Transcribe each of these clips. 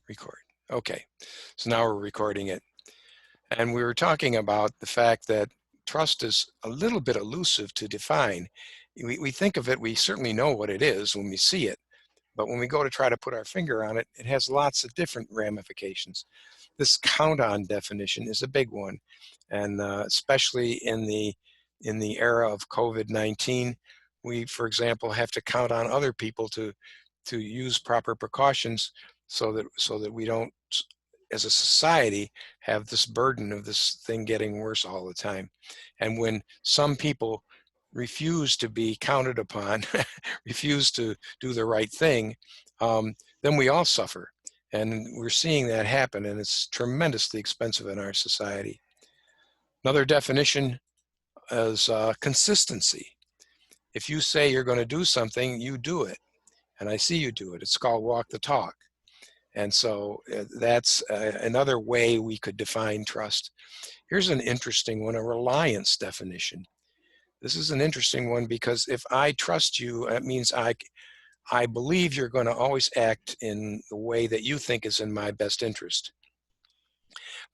Record. Okay, so now we're recording it. And we were talking about the fact that trust is a little bit elusive to define. We think of it, we certainly know what it is when we see it, but when we go to try to put our finger on it, it has lots of different ramifications. This count-on definition is a big one, and especially in the era of COVID-19, we, for example, have to count on other people to use proper precautions so that we don't, as a society, have this burden of this thing getting worse all the time. And when some people refuse to be counted upon, refuse to do the right thing, then we all suffer. And we're seeing that happen, and it's tremendously expensive in our society. Another definition is consistency. If you say you're going to do something, you do it. And I see you do it. It's called walk the talk. And so that's another way we could define trust. Here's an interesting one, a reliance definition. This is an interesting one because if I trust you, that means I believe you're going to always act in the way that you think is in my best interest.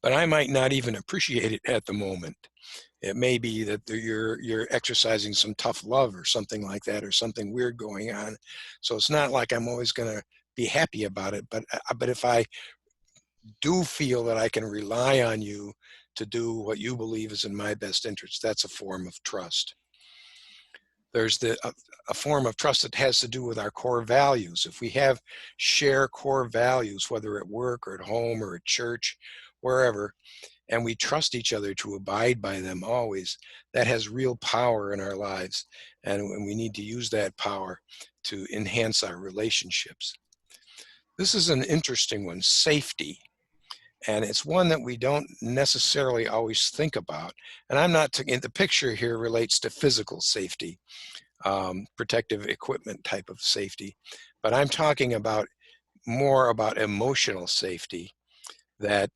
But I might not even appreciate it at the moment. It may be that you're exercising some tough love or something like that, or something weird going on. So it's not like I'm always going to be happy about it. But if I do feel that I can rely on you to do what you believe is in my best interest, that's a form of trust. There's a form of trust that has to do with our core values. If we share core values, whether at work or at home or at church, wherever, and we trust each other to abide by them always, that has real power in our lives, and we need to use that power to enhance our relationships. This is an interesting one, safety. And it's one that we don't necessarily always think about. And I'm not, the picture here relates to physical safety, protective equipment type of safety. But I'm talking about more about emotional safety, that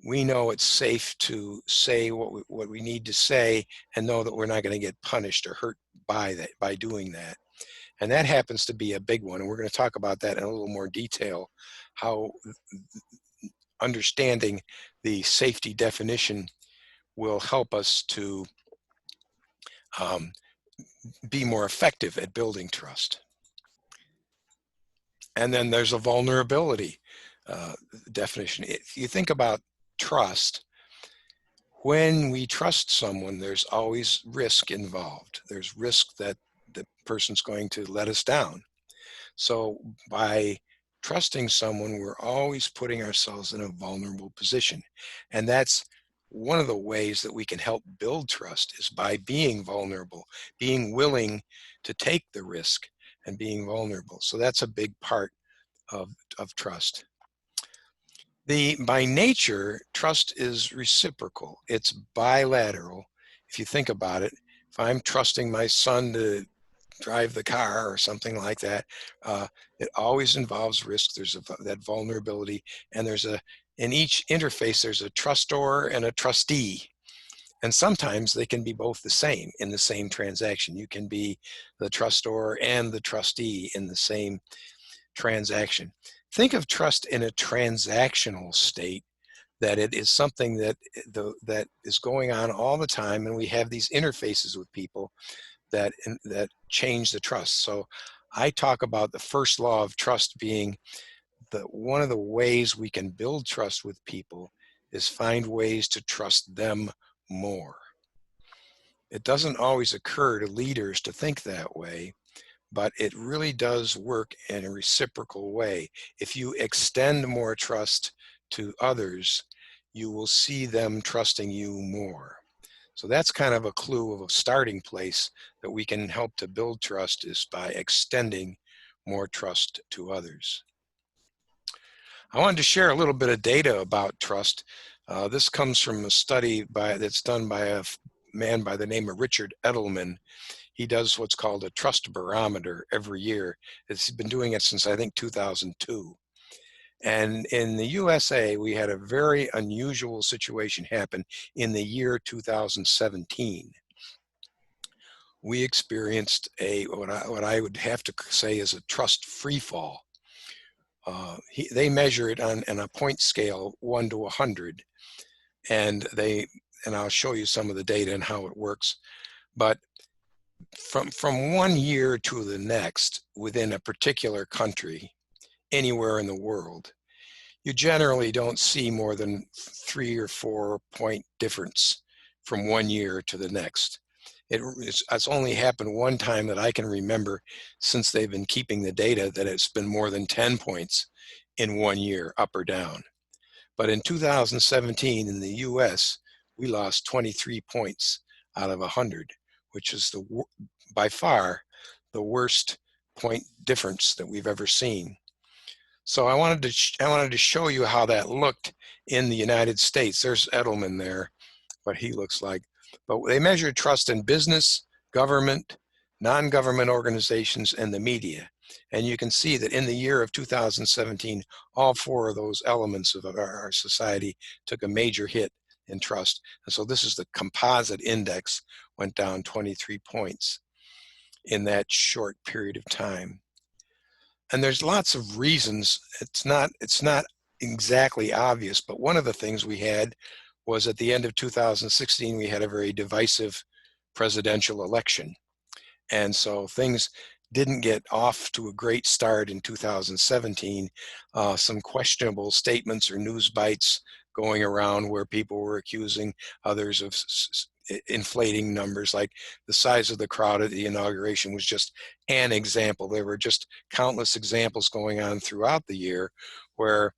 we know it's safe to say what we need to say and know that we're not going to get punished or hurt by doing that. And that happens to be a big one. And we're going to talk about that in a little more detail, how understanding the safety definition will help us to be more effective at building trust. And then there's a vulnerability definition. If you think about trust, when we trust someone, there's always risk involved. There's risk that the person's going to let us down. So by trusting someone, we're always putting ourselves in a vulnerable position. And that's one of the ways that we can help build trust, is by being vulnerable, being willing to take the risk and being vulnerable. So that's a big part of trust. By nature, trust is reciprocal. It's bilateral. If you think about it, if I'm trusting my son to drive the car or something like that, it always involves risk. There's that vulnerability, and in each interface, there's a trustor and a trustee. And sometimes they can be both the same in the same transaction. You can be the trustor and the trustee in the same transaction. Think of trust in a transactional state, that it is something that is going on all the time, and we have these interfaces with people that change the trust. So I talk about the first law of trust being one of the ways we can build trust with people is find ways to trust them more. It doesn't always occur to leaders to think that way, but it really does work in a reciprocal way. If you extend more trust to others, you will see them trusting you more. So that's kind of a clue of a starting place that we can help to build trust, is by extending more trust to others. I wanted to share a little bit of data about trust. This comes from a study that's done by a man by the name of Richard Edelman. He does what's called a trust barometer every year. He's been doing it since, I think, 2002. And in the USA, we had a very unusual situation happen in the year 2017. We experienced what I would have to say is a trust free fall. They measure it on a point scale, 1 to 100, and I'll show you some of the data and how it works. But from 1 year to the next within a particular country, anywhere in the world, you generally don't see more than 3 or 4 point difference from 1 year to the next. It's only happened one time that I can remember since they've been keeping the data that it's been more than 10 points in 1 year, up or down. But in 2017 in the US, we lost 23 points out of 100, which is by far the worst point difference that we've ever seen. So I wanted to show you how that looked in the United States. There's Edelman there, what he looks like. But they measured trust in business, government, non-government organizations, and the media. And you can see that in the year of 2017, all 4 of those elements of our society took a major hit in trust. And so this is the composite index, went down 23 points in that short period of time. And there's lots of reasons. It's not exactly obvious, but one of the things we had was at the end of 2016, we had a very divisive presidential election. And so things didn't get off to a great start in 2017. Some questionable statements or news bites going around where people were accusing others of inflating numbers, like the size of the crowd at the inauguration was just an example. There were just countless examples going on throughout the year where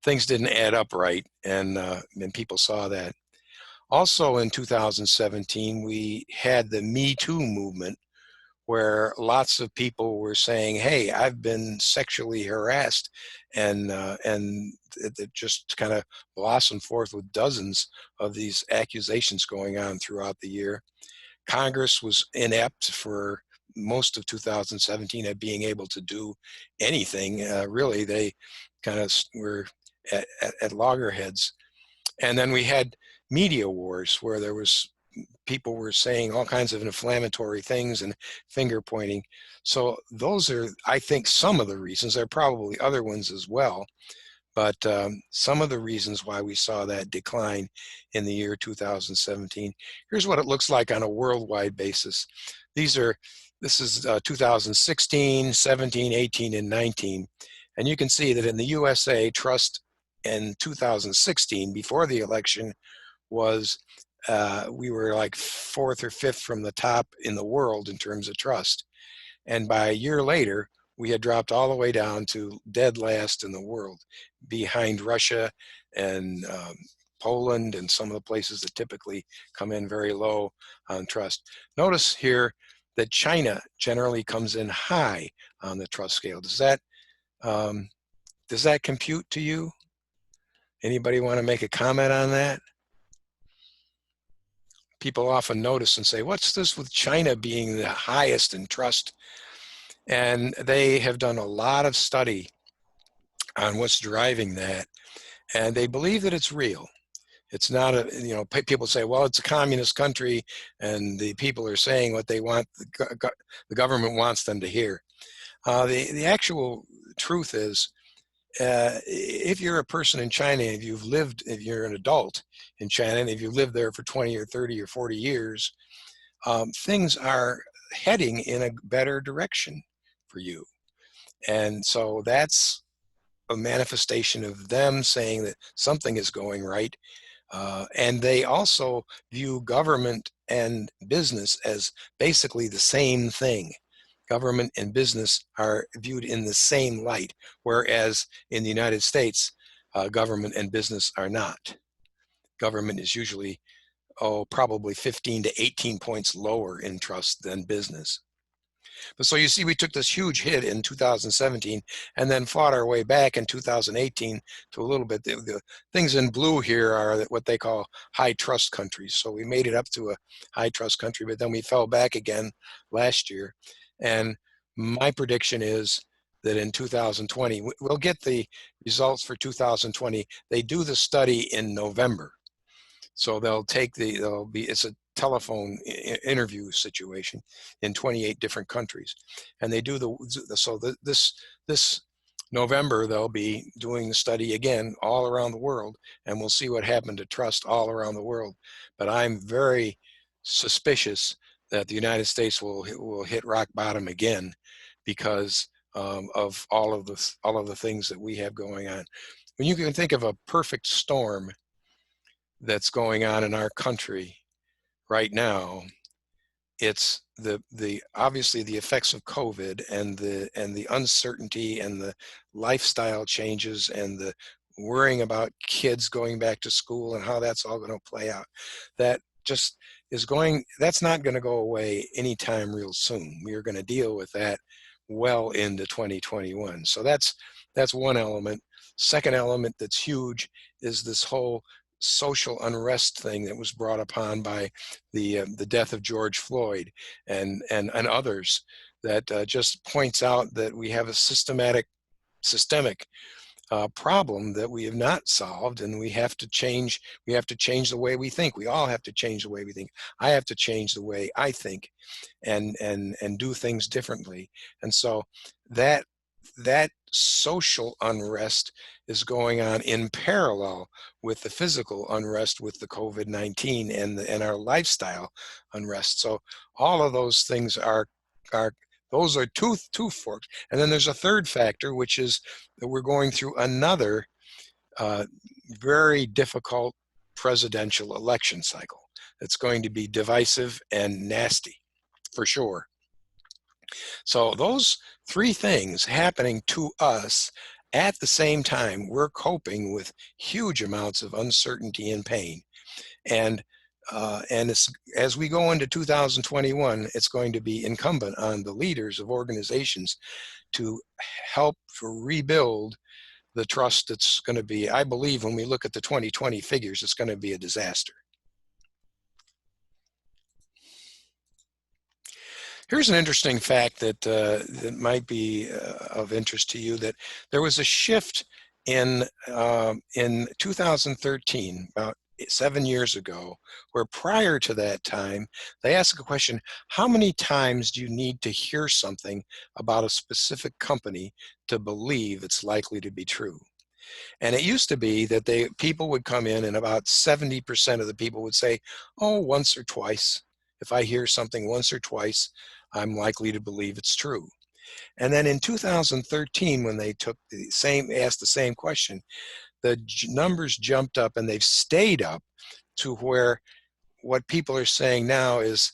things didn't add up right, and people saw that. Also in 2017, we had the Me Too movement, where lots of people were saying, hey, I've been sexually harassed, and it just kind of blossomed forth with dozens of these accusations going on throughout the year. Congress was inept for most of 2017 at being able to do anything. Really, they kind of were at loggerheads. And then we had media wars, where there was people were saying all kinds of inflammatory things and finger pointing. So those are, I think, some of the reasons. There are probably other ones as well, but some of the reasons why we saw that decline in the year 2017. Here's what it looks like on a worldwide basis. This is 2016, 17, 18, and 19. And you can see that in the USA, trust in 2016, before the election, was we were like 4th or 5th from the top in the world in terms of trust. And by a year later, we had dropped all the way down to dead last in the world, behind Russia and Poland and some of the places that typically come in very low on trust. Notice here that China generally comes in high on the trust scale. Does that compute to you? Anybody want to make a comment on that? People often notice and say, what's this with China being the highest in trust? And they have done a lot of study on what's driving that. And they believe that it's real. It's not people say, well, it's a communist country and the people are saying what they want, the government wants them to hear. The actual truth is, if you're a person in China, if you're an adult in China, and if you've lived there for 20 or 30 or 40 years, things are heading in a better direction for you. And so that's a manifestation of them saying that something is going right. And they also view government and business as basically the same thing. Government and business are viewed in the same light, whereas in the United States, government and business are not. Government is usually, probably 15 to 18 points lower in trust than business. But so you see, we took this huge hit in 2017 and then fought our way back in 2018 to a little bit. The things in blue here are what they call high trust countries. So we made it up to a high trust country, but then we fell back again last year. And my prediction is that in 2020, we'll get the results for 2020. They do the study in November. So it's a telephone interview situation in 28 different countries. And they do this November, they'll be doing the study again all around the world, and we'll see what happened to trust all around the world. But I'm very suspicious that the United States will hit rock bottom again because of all of the things that we have going on. When you can think of a perfect storm that's going on in our country right now, it's the obviously the effects of COVID and the uncertainty and the lifestyle changes and the worrying about kids going back to school and how that's all going to play out. That just that's not going to go away anytime real soon. We are going to deal with that well into 2021. So that's one element. Second element that's huge is this whole social unrest thing that was brought upon by the death of George Floyd and others, that just points out that we have a systemic problem that we have not solved, and we have to change. We have to change the way we think. We all have to change the way we think. I have to change the way I think, and do things differently. And so that that social unrest is going on in parallel with the physical unrest with the COVID-19 and our lifestyle unrest. So all of those things are those are two forks. And then there's a third factor, which is that we're going through another uh, very difficult presidential election cycle. It's going to be divisive and nasty, for sure. So those three things happening to us at the same time, we're coping with huge amounts of uncertainty and pain. And it's, as we go into 2021, it's going to be incumbent on the leaders of organizations to help rebuild the trust that's going to be, I believe, when we look at the 2020 figures, it's going to be a disaster. Here's an interesting fact that might be of interest to you, that there was a shift in 2013, about 7 years ago, where prior to that time, they asked a question: how many times do you need to hear something about a specific company to believe it's likely to be true? And it used to be that people would come in, and about 70% of the people would say, oh, once or twice. If I hear something once or twice, I'm likely to believe it's true. And then in 2013, when they asked the same question, the numbers jumped up, and they've stayed up to where what people are saying now is,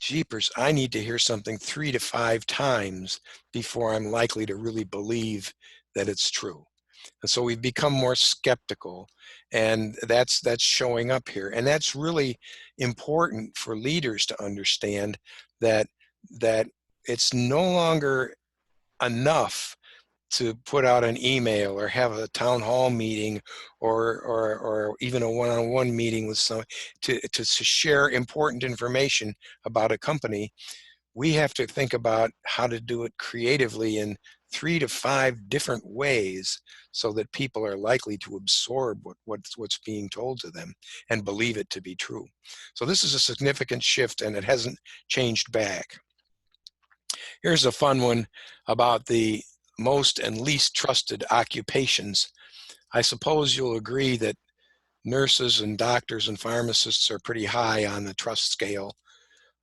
jeepers, I need to hear something 3 to 5 times before I'm likely to really believe that it's true. And so we've become more skeptical, and that's showing up here. And that's really important for leaders to understand, that it's no longer enough to put out an email or have a town hall meeting or even a one-on-one meeting with someone to share important information about a company. We have to think about how to do it creatively in 3 to 5 different ways, so that people are likely to absorb what's being told to them and believe it to be true. So this is a significant shift, and it hasn't changed back. Here's a fun one about the most and least trusted occupations. I suppose you'll agree that nurses and doctors and pharmacists are pretty high on the trust scale.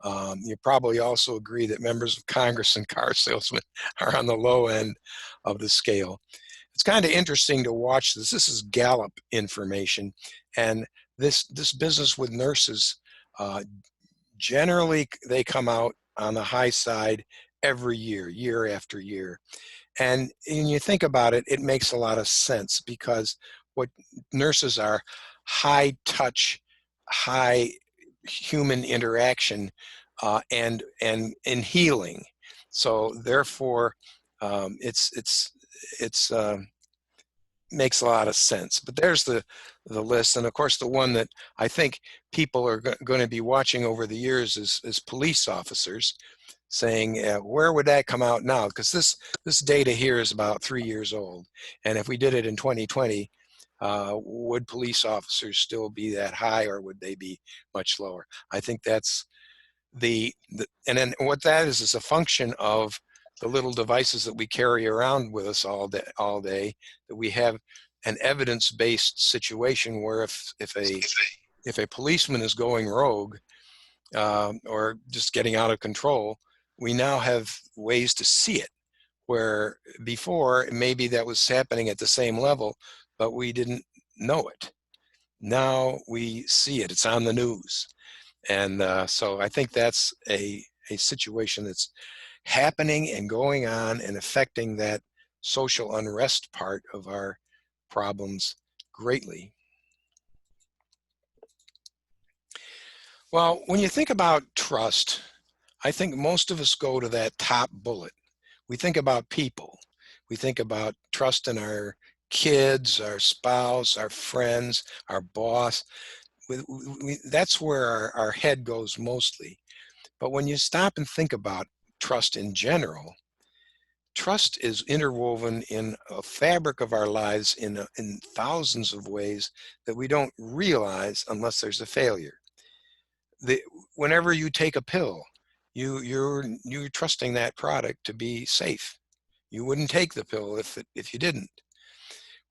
You probably also agree that members of Congress and car salesmen are on the low end of the scale. It's kind of interesting to watch this. This is Gallup information, and this business with nurses, generally they come out on the high side every year, year after year. And when you think about it, it makes a lot of sense, because what nurses are, high touch, high human interaction, and healing. So therefore, it's makes a lot of sense. But there's the list, and of course the one that I think people are going to be watching over the years is police officers, saying where would that come out now? Because this data here is about 3 years old, and if we did it in 2020, would police officers still be that high, or would they be much lower? I think that's and then what that is a function of the little devices that we carry around with us all day, that we have an evidence-based situation where if a policeman is going rogue or just getting out of control, we now have ways to see it, where before maybe that was happening at the same level, but we didn't know it. Now we see it, it's on the news. And so I think that's a situation that's happening and going on and affecting that social unrest part of our problems greatly. Well, when you think about trust, I think most of us go to that top bullet. We think about people. We think about trust in our kids, our spouse, our friends, our boss. That's where our head goes mostly. But when you stop and think about trust in general, trust is interwoven in a fabric of our lives in thousands of ways that we don't realize unless there's a failure. Whenever you take a pill, you're trusting that product to be safe. You wouldn't take the pill if you didn't.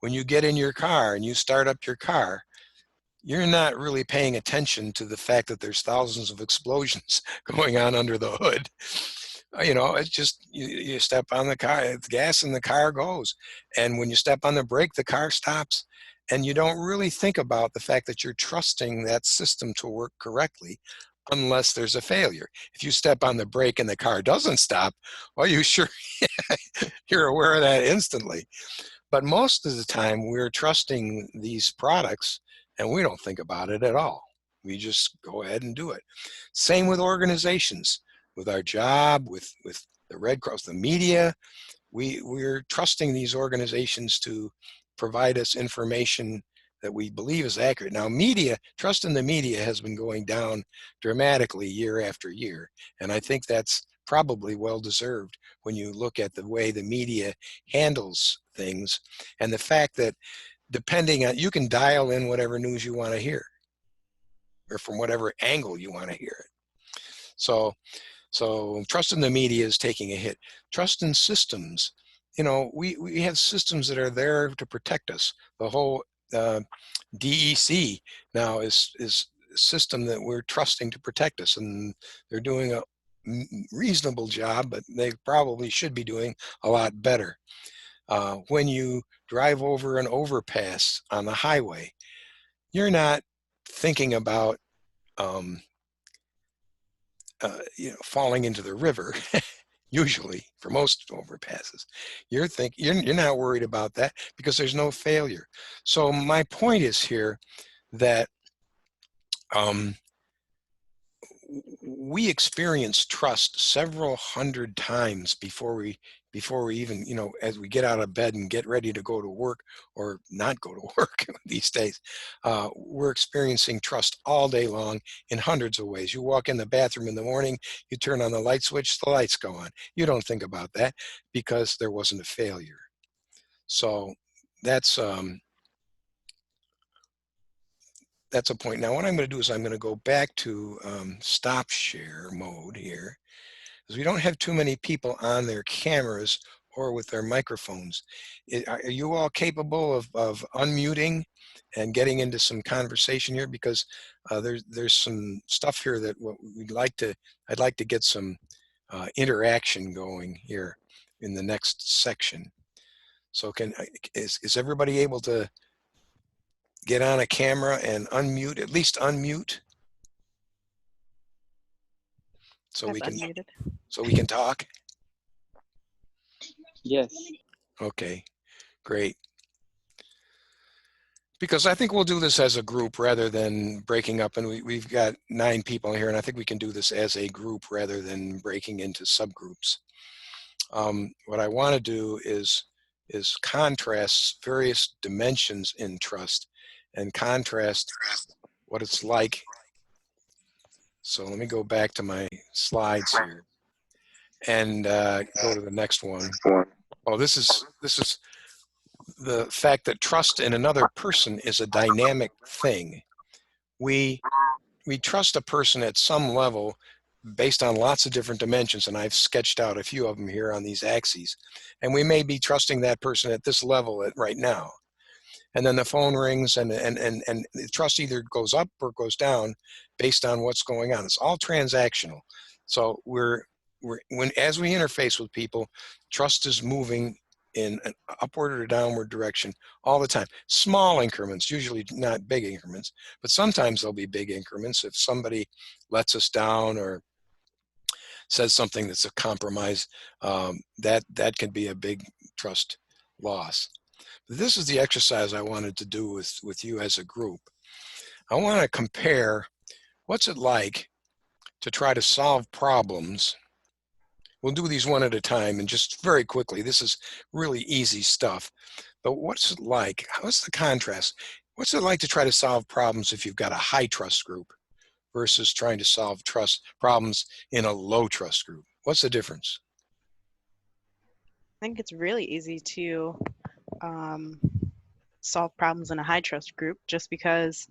When you get in your car and you start up your car, you're not really paying attention to the fact that there's thousands of explosions going on under the hood. You know, it's just you step on the car, it's gas and the car goes. And when you step on the brake, the car stops. And you don't really think about the fact that you're trusting that system to work correctly unless there's a failure. If you step on the brake and the car doesn't stop, well, you're aware of that instantly. But most of the time, we're trusting these products and we don't think about it at all. We just go ahead and do it. Same with organizations, with our job, with the Red Cross, the media. We're trusting these organizations to provide us information that we believe is accurate. Now, trust in the media has been going down dramatically year after year. And I think that's probably well-deserved when you look at the way the media handles things and the fact that depending on, you can dial in whatever news you want to hear or from whatever angle you want to hear it. So trust in the media is taking a hit. Trust in systems. You know, we have systems that are there to protect us. The whole DEC now is a system that we're trusting to protect us, and they're doing a reasonable job, but they probably should be doing a lot better. When you drive over an overpass on the highway, you're not thinking about falling into the river. Usually, for most overpasses, you're not worried about that because there's no failure. So my point is here that we experience trust several hundred times before we even, as we get out of bed and get ready to go to work or not go to work these days. We're experiencing trust all day long in hundreds of ways. You walk in the bathroom in the morning, you turn on the light switch, the lights go on. You don't think about that because there wasn't a failure. So that's a point. Now what I'm going to do is I'm going to go back to stop share mode here, because we don't have too many people on their cameras or with their microphones. Are you all capable of unmuting and getting into some conversation here? Because there's some stuff here that I'd like to get some interaction going here in the next section. So is everybody able to get on a camera and unmute, at least unmute? So we can talk? Yes. Okay, great. Because I think we'll do this as a group rather than breaking up, and we've got 9 people here, and I think we can do this as a group rather than breaking into subgroups. What I want to do is contrast various dimensions in trust and contrast what it's like. So let me go back to my slides here and go to the next one. Oh, this is the fact that trust in another person is a dynamic thing. We trust a person at some level based on lots of different dimensions, and I've sketched out a few of them here on these axes. And we may be trusting that person at this level right now. And then the phone rings, and the trust either goes up or goes down based on what's going on. It's all transactional. So as we interface with people, trust is moving in an upward or downward direction all the time. Small increments, usually not big increments, but sometimes there'll be big increments if somebody lets us down or says something that's a compromise. That can be a big trust loss. This is the exercise I wanted to do with you as a group. I want to compare what's it like to try to solve problems. We'll do these one at a time, and just very quickly, this is really easy stuff. But what's it like? What's the contrast? What's it like to try to solve problems if you've got a high trust group versus trying to solve trust problems in a low trust group? What's the difference? I think it's really easy to solve problems in a high trust group just because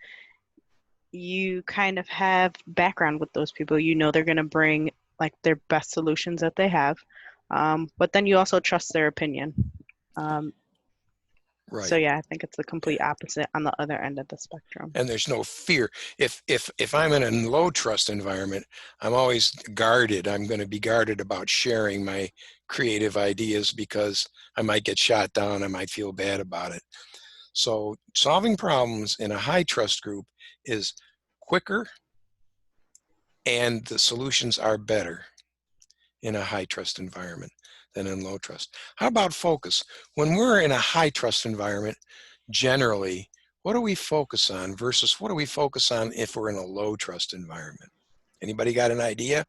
you kind of have background with those people. You know they're going to bring like their best solutions that they have, but then you also trust their opinion. Right. So yeah, I think it's the complete opposite on the other end of the spectrum. And there's no fear. If I'm in a low trust environment, I'm always guarded. I'm going to be guarded about sharing my creative ideas because I might get shot down. I might feel bad about it. So solving problems in a high trust group is quicker, and the solutions are better in a high trust environment than in low trust. How about focus? When we're in a high trust environment, generally, what do we focus on versus what do we focus on if we're in a low trust environment? Anybody got an idea?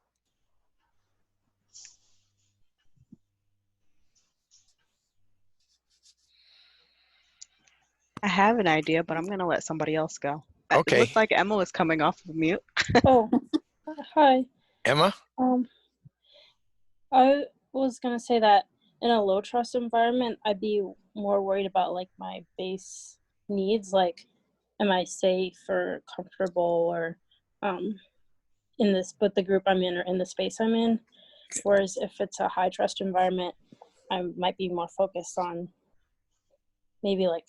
I have an idea, but I'm going to let somebody else go. Okay. It looks like Emma was coming off of mute. Oh, hi. Emma? I was gonna say that in a low trust environment, I'd be more worried about like my base needs, like am I safe or comfortable or in this with the group I'm in or in the space I'm in. Whereas if it's a high trust environment, I might be more focused on maybe like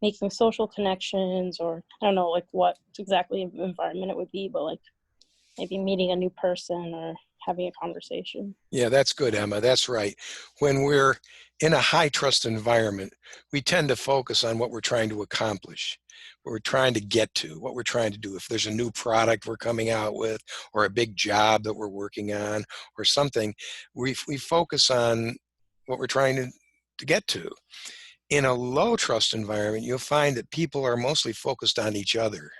making social connections, or I don't know like what exactly environment it would be, but like maybe meeting a new person or having a conversation. Yeah, that's good, Emma. That's right. When we're in a high trust environment, we tend to focus on what we're trying to accomplish, what we're trying to get to, what we're trying to do. If there's a new product we're coming out with, or a big job that we're working on, or something, we focus on what we're trying to get to. In a low trust environment, you'll find that people are mostly focused on each other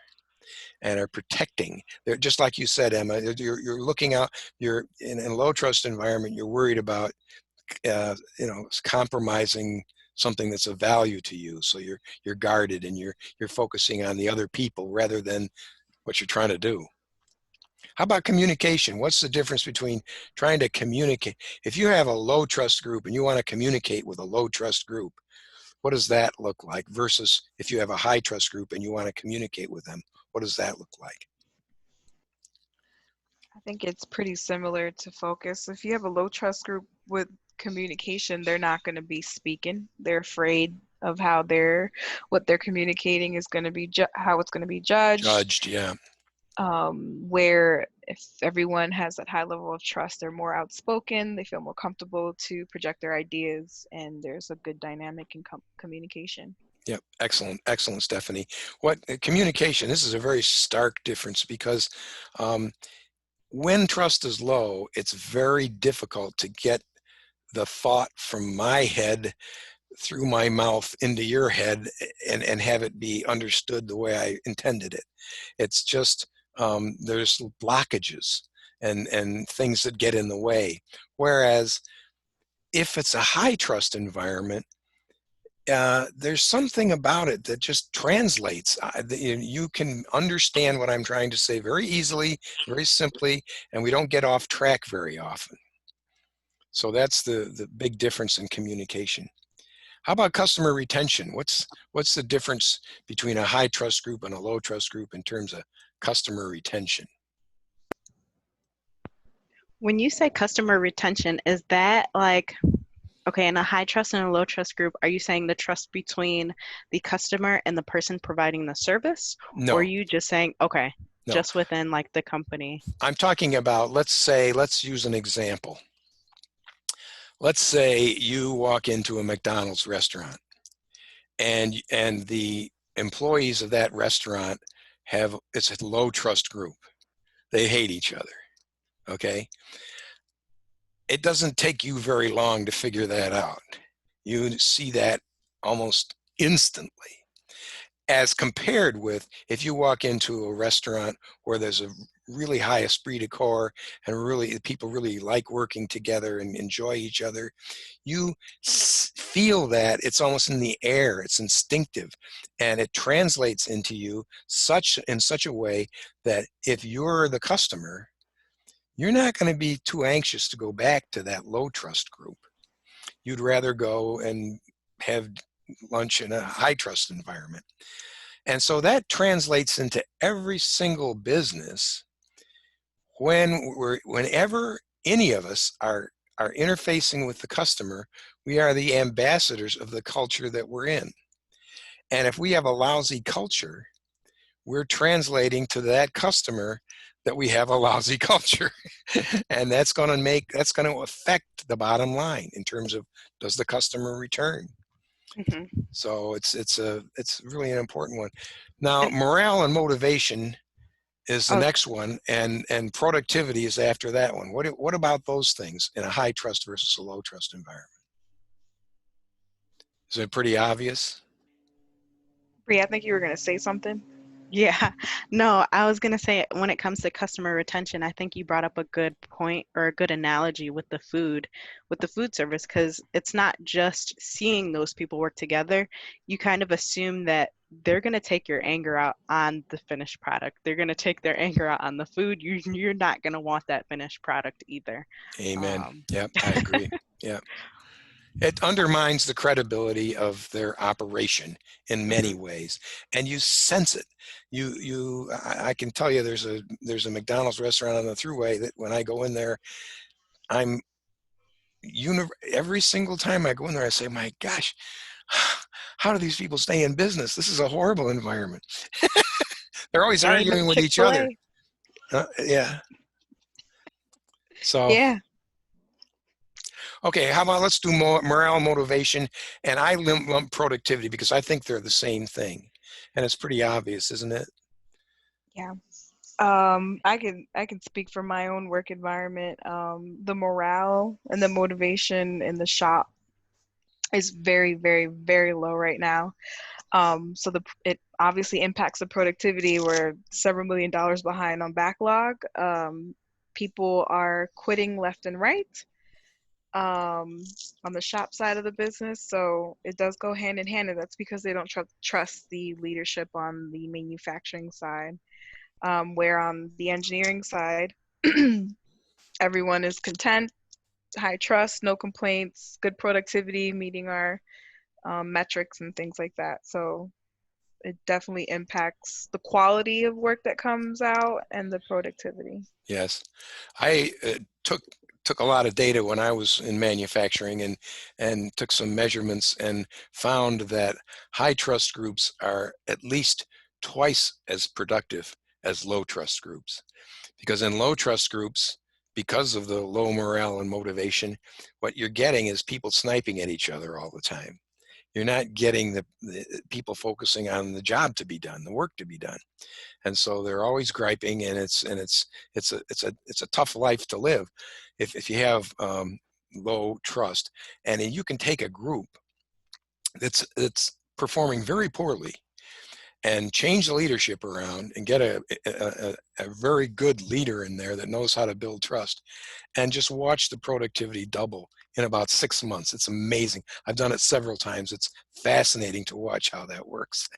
and are protecting. They're just like you said, Emma, you're looking out, you're in a low trust environment, you're worried about, compromising something that's of value to you. So you're guarded, and you're focusing on the other people rather than what you're trying to do. How about communication? What's the difference between trying to communicate? If you have a low trust group and you want to communicate with a low trust group, what does that look like versus if you have a high trust group and you want to communicate with them? What does that look like? I think it's pretty similar to focus. If you have a low trust group with communication, they're not going to be speaking. They're afraid of what they're communicating is going to be, how it's going to be judged. Judged, yeah. Where if everyone has that high level of trust, they're more outspoken, they feel more comfortable to project their ideas, and there's a good dynamic in communication. Yep, excellent, excellent, Stephanie. What communication, this is a very stark difference because when trust is low, it's very difficult to get the thought from my head through my mouth into your head and have it be understood the way I intended it. It's just, there's blockages and things that get in the way. Whereas if it's a high trust environment, there's something about it that just translates. You can understand what I'm trying to say very easily, very simply, and we don't get off track very often. So that's the big difference in communication. How about customer retention? What's the difference between a high trust group and a low trust group in terms of customer retention? When you say customer retention, is that like, okay, in a high trust and a low trust group, are you saying the trust between the customer and the person providing the service? Or are No, you just saying, okay, no. just within like the company? I'm talking about, let's use an example. Let's say you walk into a McDonald's restaurant and the employees of that restaurant it's a low trust group. They hate each other, okay? It doesn't take you very long to figure that out. You see that almost instantly, as compared with if you walk into a restaurant where there's a really high esprit de corps and really people really like working together and enjoy each other. You feel that it's almost in the air, it's instinctive, and it translates into you in such a way that if you're the customer, you're not going to be too anxious to go back to that low trust group. You'd rather go and have lunch in a high trust environment. And so that translates into every single business. Whenever any of us are interfacing with the customer, we are the ambassadors of the culture that we're in. And if we have a lousy culture, we're translating to that customer that we have a lousy culture. And that's going to affect the bottom line in terms of, does the customer return? Hmm. So it's really an important one. Now, And morale and motivation is the oh, next one, and productivity is after that one. What about those things in a high trust versus a low trust environment? Is it pretty obvious? Bree, I think you were gonna say something. yeah, no, I was gonna say when it comes to customer retention, I think you brought up a good point or a good analogy with the food service, because it's not just seeing those people work together. You kind of assume that they're gonna take your anger out on the finished product. They're gonna take their anger out on the food. You're not gonna want that finished product either. Amen. Um, Yep, I agree. Yeah. It undermines the credibility of their operation in many mhm. ways, and you sense it. I can tell you, there's a McDonald's restaurant on the thruway that when I go in there, I'm every single time I go in there, I say, "My gosh, how do these people stay in business? This is a horrible environment." They're always Same with arguing with each other. Chick-fil-A. Yeah. So, Yeah. okay, how about let's do morale, motivation, and I lump productivity because I think they're the same thing, and it's pretty obvious, isn't it? Yeah. I can speak for my own work environment. The morale and the motivation in the shop is very, very, very low right now. So it obviously impacts the productivity. We're several $million behind on backlog. People are quitting left and right on the shop side of the business. So it does go hand in hand, and that's because they don't trust the leadership on the manufacturing side. Where on the engineering side, everyone is content, high trust, no complaints, good productivity, meeting our metrics and things like that. So it definitely impacts the quality of work that comes out and the productivity. Yes, I took a lot of data when I was in manufacturing and took some measurements and found that high trust groups are at least twice as productive as low trust groups. Because in low trust groups, because of the low morale and motivation, what you're getting is people sniping at each other all the time. You're not getting the people focusing on the job to be done, the work to be done. And so they're always griping, and it's a tough life to live if you have low trust. And you can take a group that's performing very poorly and change the leadership around and get a very good leader in there that knows how to build trust, and just watch the productivity double in about 6 months. It's amazing. I've done it several times. It's fascinating to watch how that works.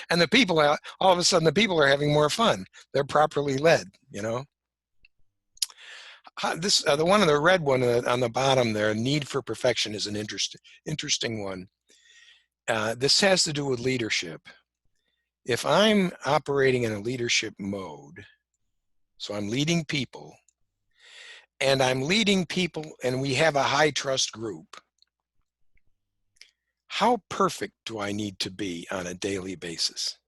And the people, all of a sudden, the people are having more fun. They're properly led, you know. The one on the red one on the bottom there, need for perfection, is an interesting one. This has to do with leadership. If I'm operating in a leadership mode, so I'm leading people, and I'm leading people and we have a high trust group, how perfect do I need to be on a daily basis?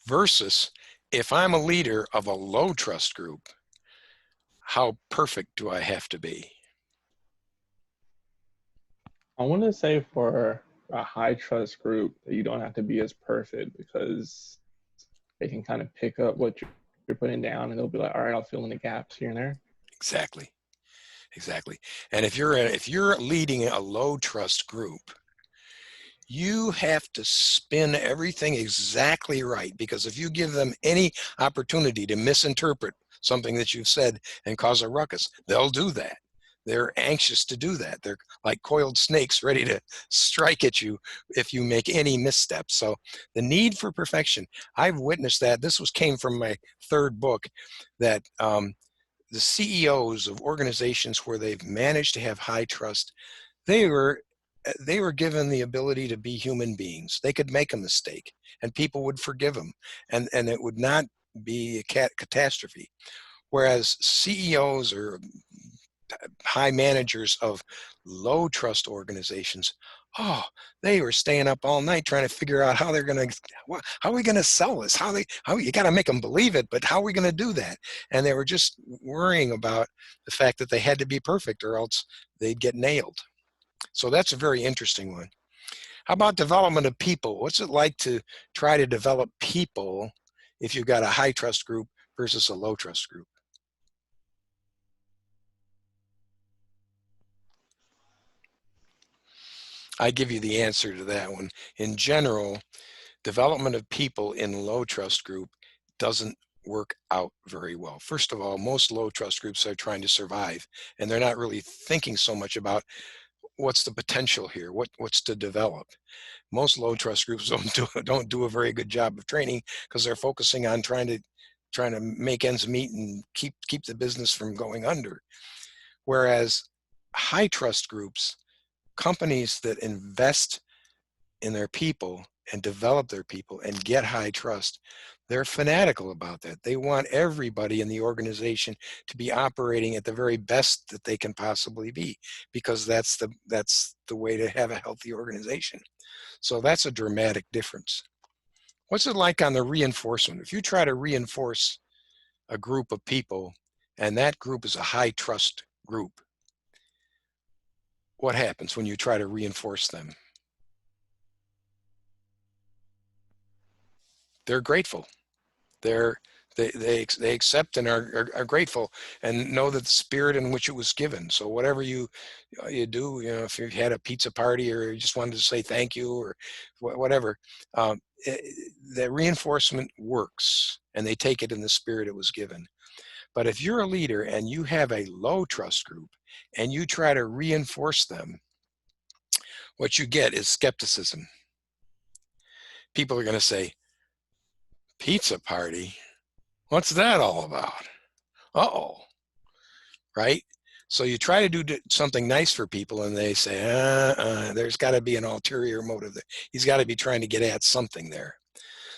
Versus if I'm a leader of a low trust group, how perfect do I have to be? I want to say for a high trust group that you don't have to be as perfect because they can kind of pick up what you're putting down and they'll be like, all right, I'll fill in the gaps here and there. Exactly. Exactly. And if you're leading a low trust group, you have to spin everything exactly right, because if you give them any opportunity to misinterpret something that you've said and cause a ruckus, they'll do that. They're anxious to do that. They're like coiled snakes ready to strike at you if you make any missteps. So the need for perfection, I've witnessed that. This came from my third book, that the CEOs of organizations where they've managed to have high trust, they were given the ability to be human beings. They could make a mistake and people would forgive them, and it would not be a catastrophe. Whereas CEOs or high managers of low trust organizations, oh, they were staying up all night trying to figure out how they're going to, how are we going to sell this? How you got to make them believe it, but how are we going to do that? And they were just worrying about the fact that they had to be perfect or else they'd get nailed. So that's a very interesting one. How about development of people? What's it like to try to develop people if you've got a high trust group versus a low trust group? I give you the answer to that one. In general, development of people in low trust group doesn't work out very well. First of all, most low trust groups are trying to survive, and they're not really thinking so much about what's the potential here, what's to develop. Most low trust groups don't do a very good job of training because they're focusing on trying to make ends meet and keep the business from going under. Whereas high trust groups, companies that invest in their people and develop their people and get high trust, they're fanatical about that. They want everybody in the organization to be operating at the very best that they can possibly be, because that's the way to have a healthy organization. So that's a dramatic difference. What's it like on the reinforcement? If you try to reinforce a group of people and that group is a high trust group, what happens when you try to reinforce them? They're grateful. They accept and are grateful and know that the spirit in which it was given. So whatever you do, if you had a pizza party or you just wanted to say thank you or whatever, the reinforcement works and they take it in the spirit it was given. But if you're a leader and you have a low trust group and you try to reinforce them, what you get is skepticism. People are going to say, pizza party? What's that all about? Uh-oh, right? So you try to do something nice for people and they say, there's got to be an ulterior motive there. He's got to be trying to get at something there.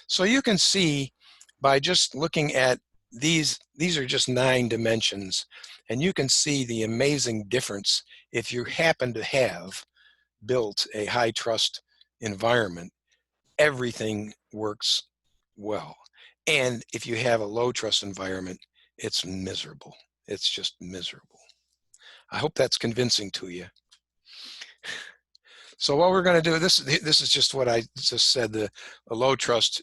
So you can see by just looking at these are just 9 dimensions, and you can see the amazing difference if you happen to have built a high trust environment. Everything works well. And if you have a low trust environment, it's miserable. It's just miserable. I hope that's convincing to you. So what we're going to do, this is just what I just said, the low trust,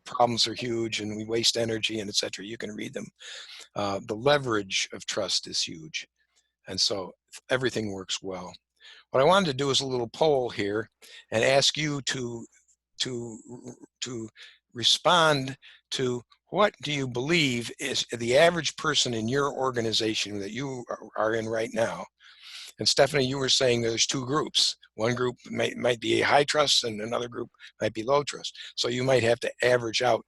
problems are huge and we waste energy and etc. You can read them. The leverage of trust is huge. And so everything works well. What I wanted to do is a little poll here and ask you to respond to what do you believe is the average person in your organization that you are in right now. And Stephanie, you were saying there's 2 groups. One group might be a high trust and another group might be low trust. So you might have to average out.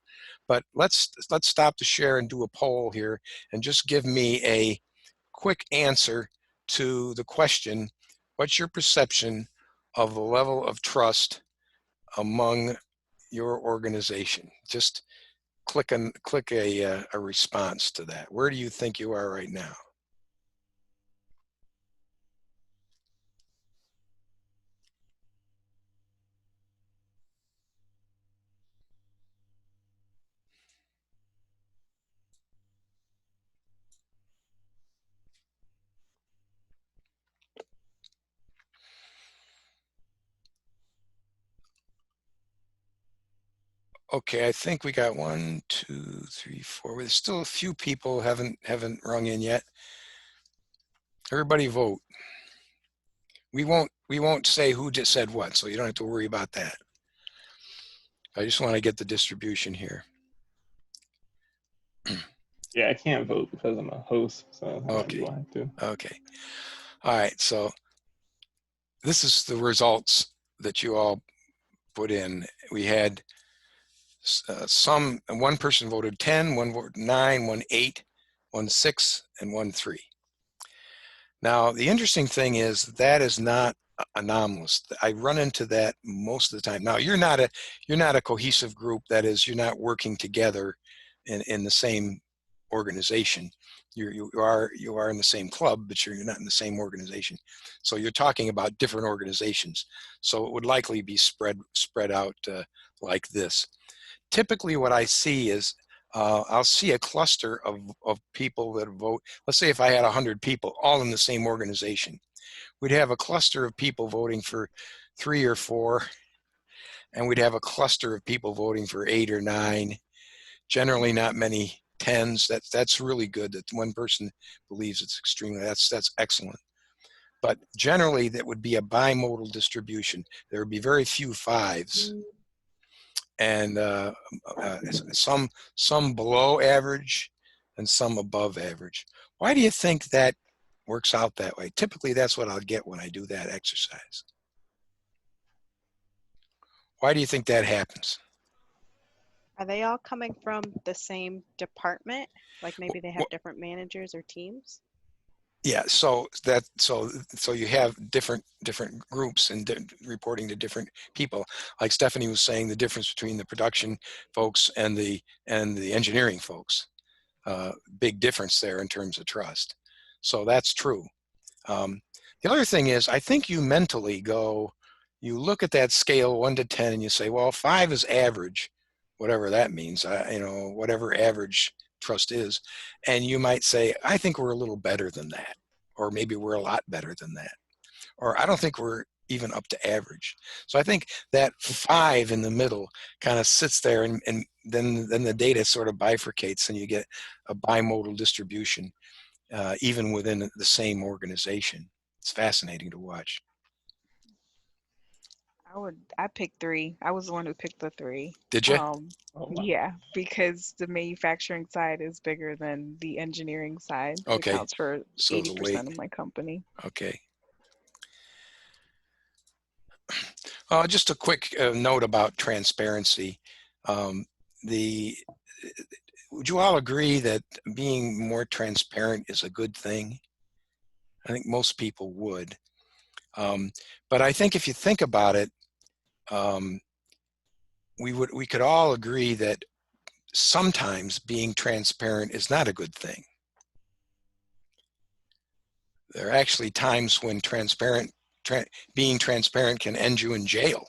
But let's stop the share and do a poll here and just give me a quick answer to the question, what's your perception of the level of trust among your organization? Just click a response to that. Where do you think you are right now? Okay, I think we got 1, 2, 3, 4. There's still a few people haven't rung in yet. Everybody vote. We won't say who just said what, so you don't have to worry about that. I just want to get the distribution here. Yeah, I can't vote because I'm a host, so Okay. you will have to. Okay. All right. So this is the results that you all put in. We had one person voted 10, one voted 9, one 8, one 6, and one 3. Now, the interesting thing is that is not anomalous. I run into that most of the time. Now, you're not a cohesive group. That is, you're not working together in the same organization. You are in the same club, but you're not in the same organization. So you're talking about different organizations. So it would likely be spread out like this. Typically, what I see is I'll see a cluster of people that vote. Let's say if I had 100 people all in the same organization, we'd have a cluster of people voting for 3 or 4, and we'd have a cluster of people voting for 8 or 9. Generally, not many 10s. That's really good. That one person believes it's extremely. That's excellent. But generally, that would be a bimodal distribution. There would be very few 5s. And some below average and some above average. Why do you think that works out that way? Typically, that's what I'll get when I do that exercise. Why do you think that happens? Are they all coming from the same department? Like maybe they have different managers or teams? Yeah, so you have different groups and reporting to different people. Like Stephanie was saying, the difference between the production folks and the engineering folks. Big difference there in terms of trust. So that's true. The other thing is, I think you mentally you look at that scale 1 to 10 and you say, well, 5 is average, whatever that means, whatever average trust is. And you might say, I think we're a little better than that, or maybe we're a lot better than that, or I don't think we're even up to average. So I think that 5 in the middle kind of sits there, and then the data sort of bifurcates and you get a bimodal distribution, even within the same organization. It's fascinating to watch. I picked 3. I was the one who picked the 3. Did you? Oh, wow. Yeah, because the manufacturing side is bigger than the engineering side. It Okay. accounts for So the weight. 80% of my company. Okay. Just a quick note about transparency. Would you all agree that being more transparent is a good thing? I think most people would. But I think if you think about it, we could all agree that sometimes being transparent is not a good thing. There are actually times when being transparent can end you in jail.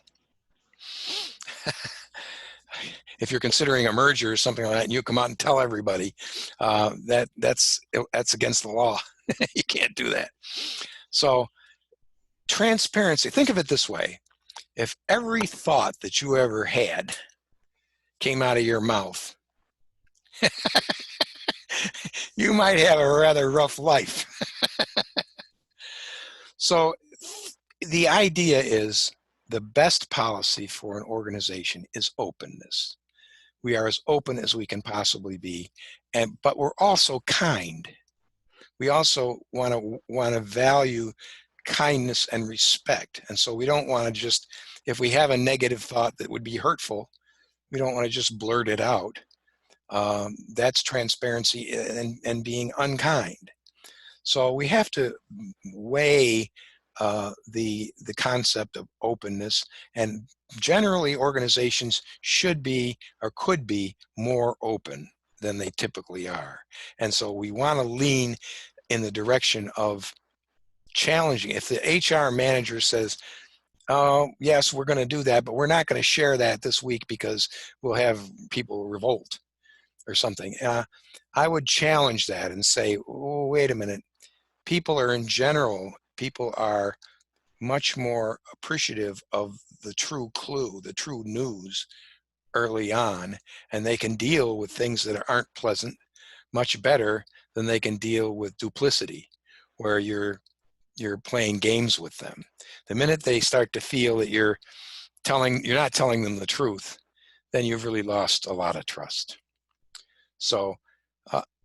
If you're considering a merger or something like that, and you come out and tell everybody, that's against the law. You can't do that. So transparency, think of it this way. If every thought that you ever had came out of your mouth, you might have a rather rough life. So the idea is the best policy for an organization is openness. We are as open as we can possibly be, but we're also kind. We also want to value kindness and respect. And so we don't want to just, if we have a negative thought that would be hurtful, we don't want to just blurt it out. That's transparency and being unkind. So we have to weigh the concept of openness, and generally organizations should be or could be more open than they typically are. And so we want to lean in the direction of challenging. If the HR manager says, oh, yes, we're going to do that, but we're not going to share that this week because we'll have people revolt or something. I would challenge that and say, oh, wait a minute. People are much more appreciative of the true clue, the true news early on, and they can deal with things that aren't pleasant much better than they can deal with duplicity, where you're playing games with them. The minute they start to feel that you're not telling them the truth, then you've really lost a lot of trust. So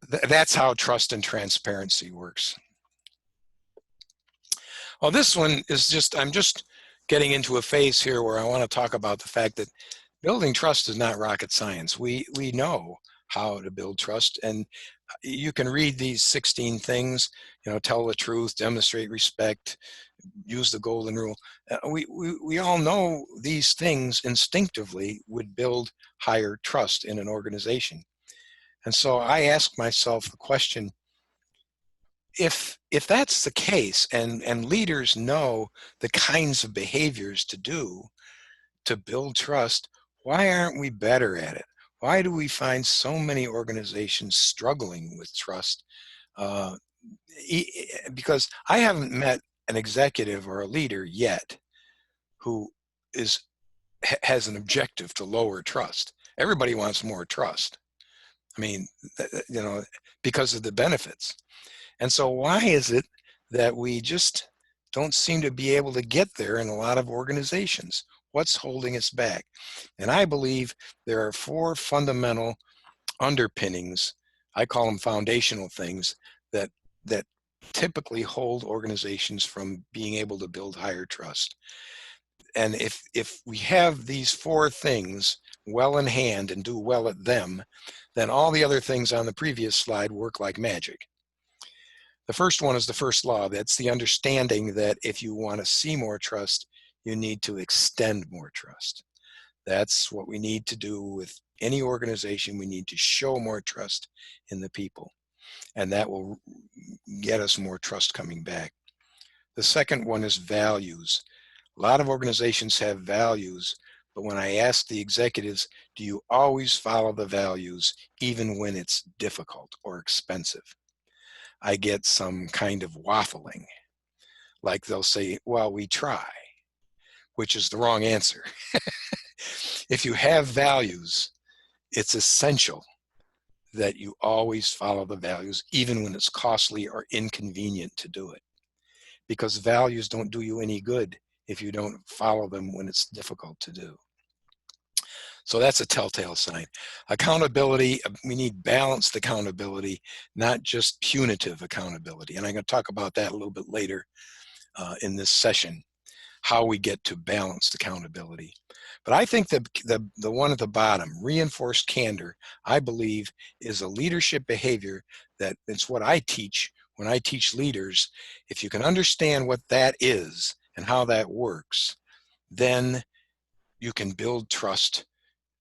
that's how trust and transparency works. Well, this one is I'm just getting into a phase here where I want to talk about the fact that building trust is not rocket science. We know how to build trust, and you can read these 16 things, tell the truth, demonstrate respect, use the golden rule. We all know these things instinctively would build higher trust in an organization. And so I ask myself the question, if that's the case, and leaders know the kinds of behaviors to do to build trust, why aren't we better at it? Why do we find so many organizations struggling with trust? Because I haven't met an executive or a leader yet who has an objective to lower trust. Everybody wants more trust. I mean, because of the benefits. And so why is it that we just don't seem to be able to get there in a lot of organizations? What's holding us back? And I believe there are 4 fundamental underpinnings, I call them foundational things, that typically hold organizations from being able to build higher trust. And if we have these 4 things well in hand and do well at them, then all the other things on the previous slide work like magic. The first one is the first law. That's the understanding that if you want to see more trust, you need to extend more trust. That's what we need to do with any organization. We need to show more trust in the people, and that will get us more trust coming back. The second one is values. A lot of organizations have values, but when I ask the executives, do you always follow the values even when it's difficult or expensive? I get some kind of waffling. Like they'll say, well, we try, which is the wrong answer. If you have values, it's essential that you always follow the values, even when it's costly or inconvenient to do it. Because values don't do you any good if you don't follow them when it's difficult to do. So that's a telltale sign. Accountability, we need balanced accountability, not just punitive accountability. And I'm going to talk about that a little bit later in this session, how we get to balanced accountability. But I think the one at the bottom, reinforced candor, I believe is a leadership behavior that it's what I teach when I teach leaders. If you can understand what that is and how that works, then you can build trust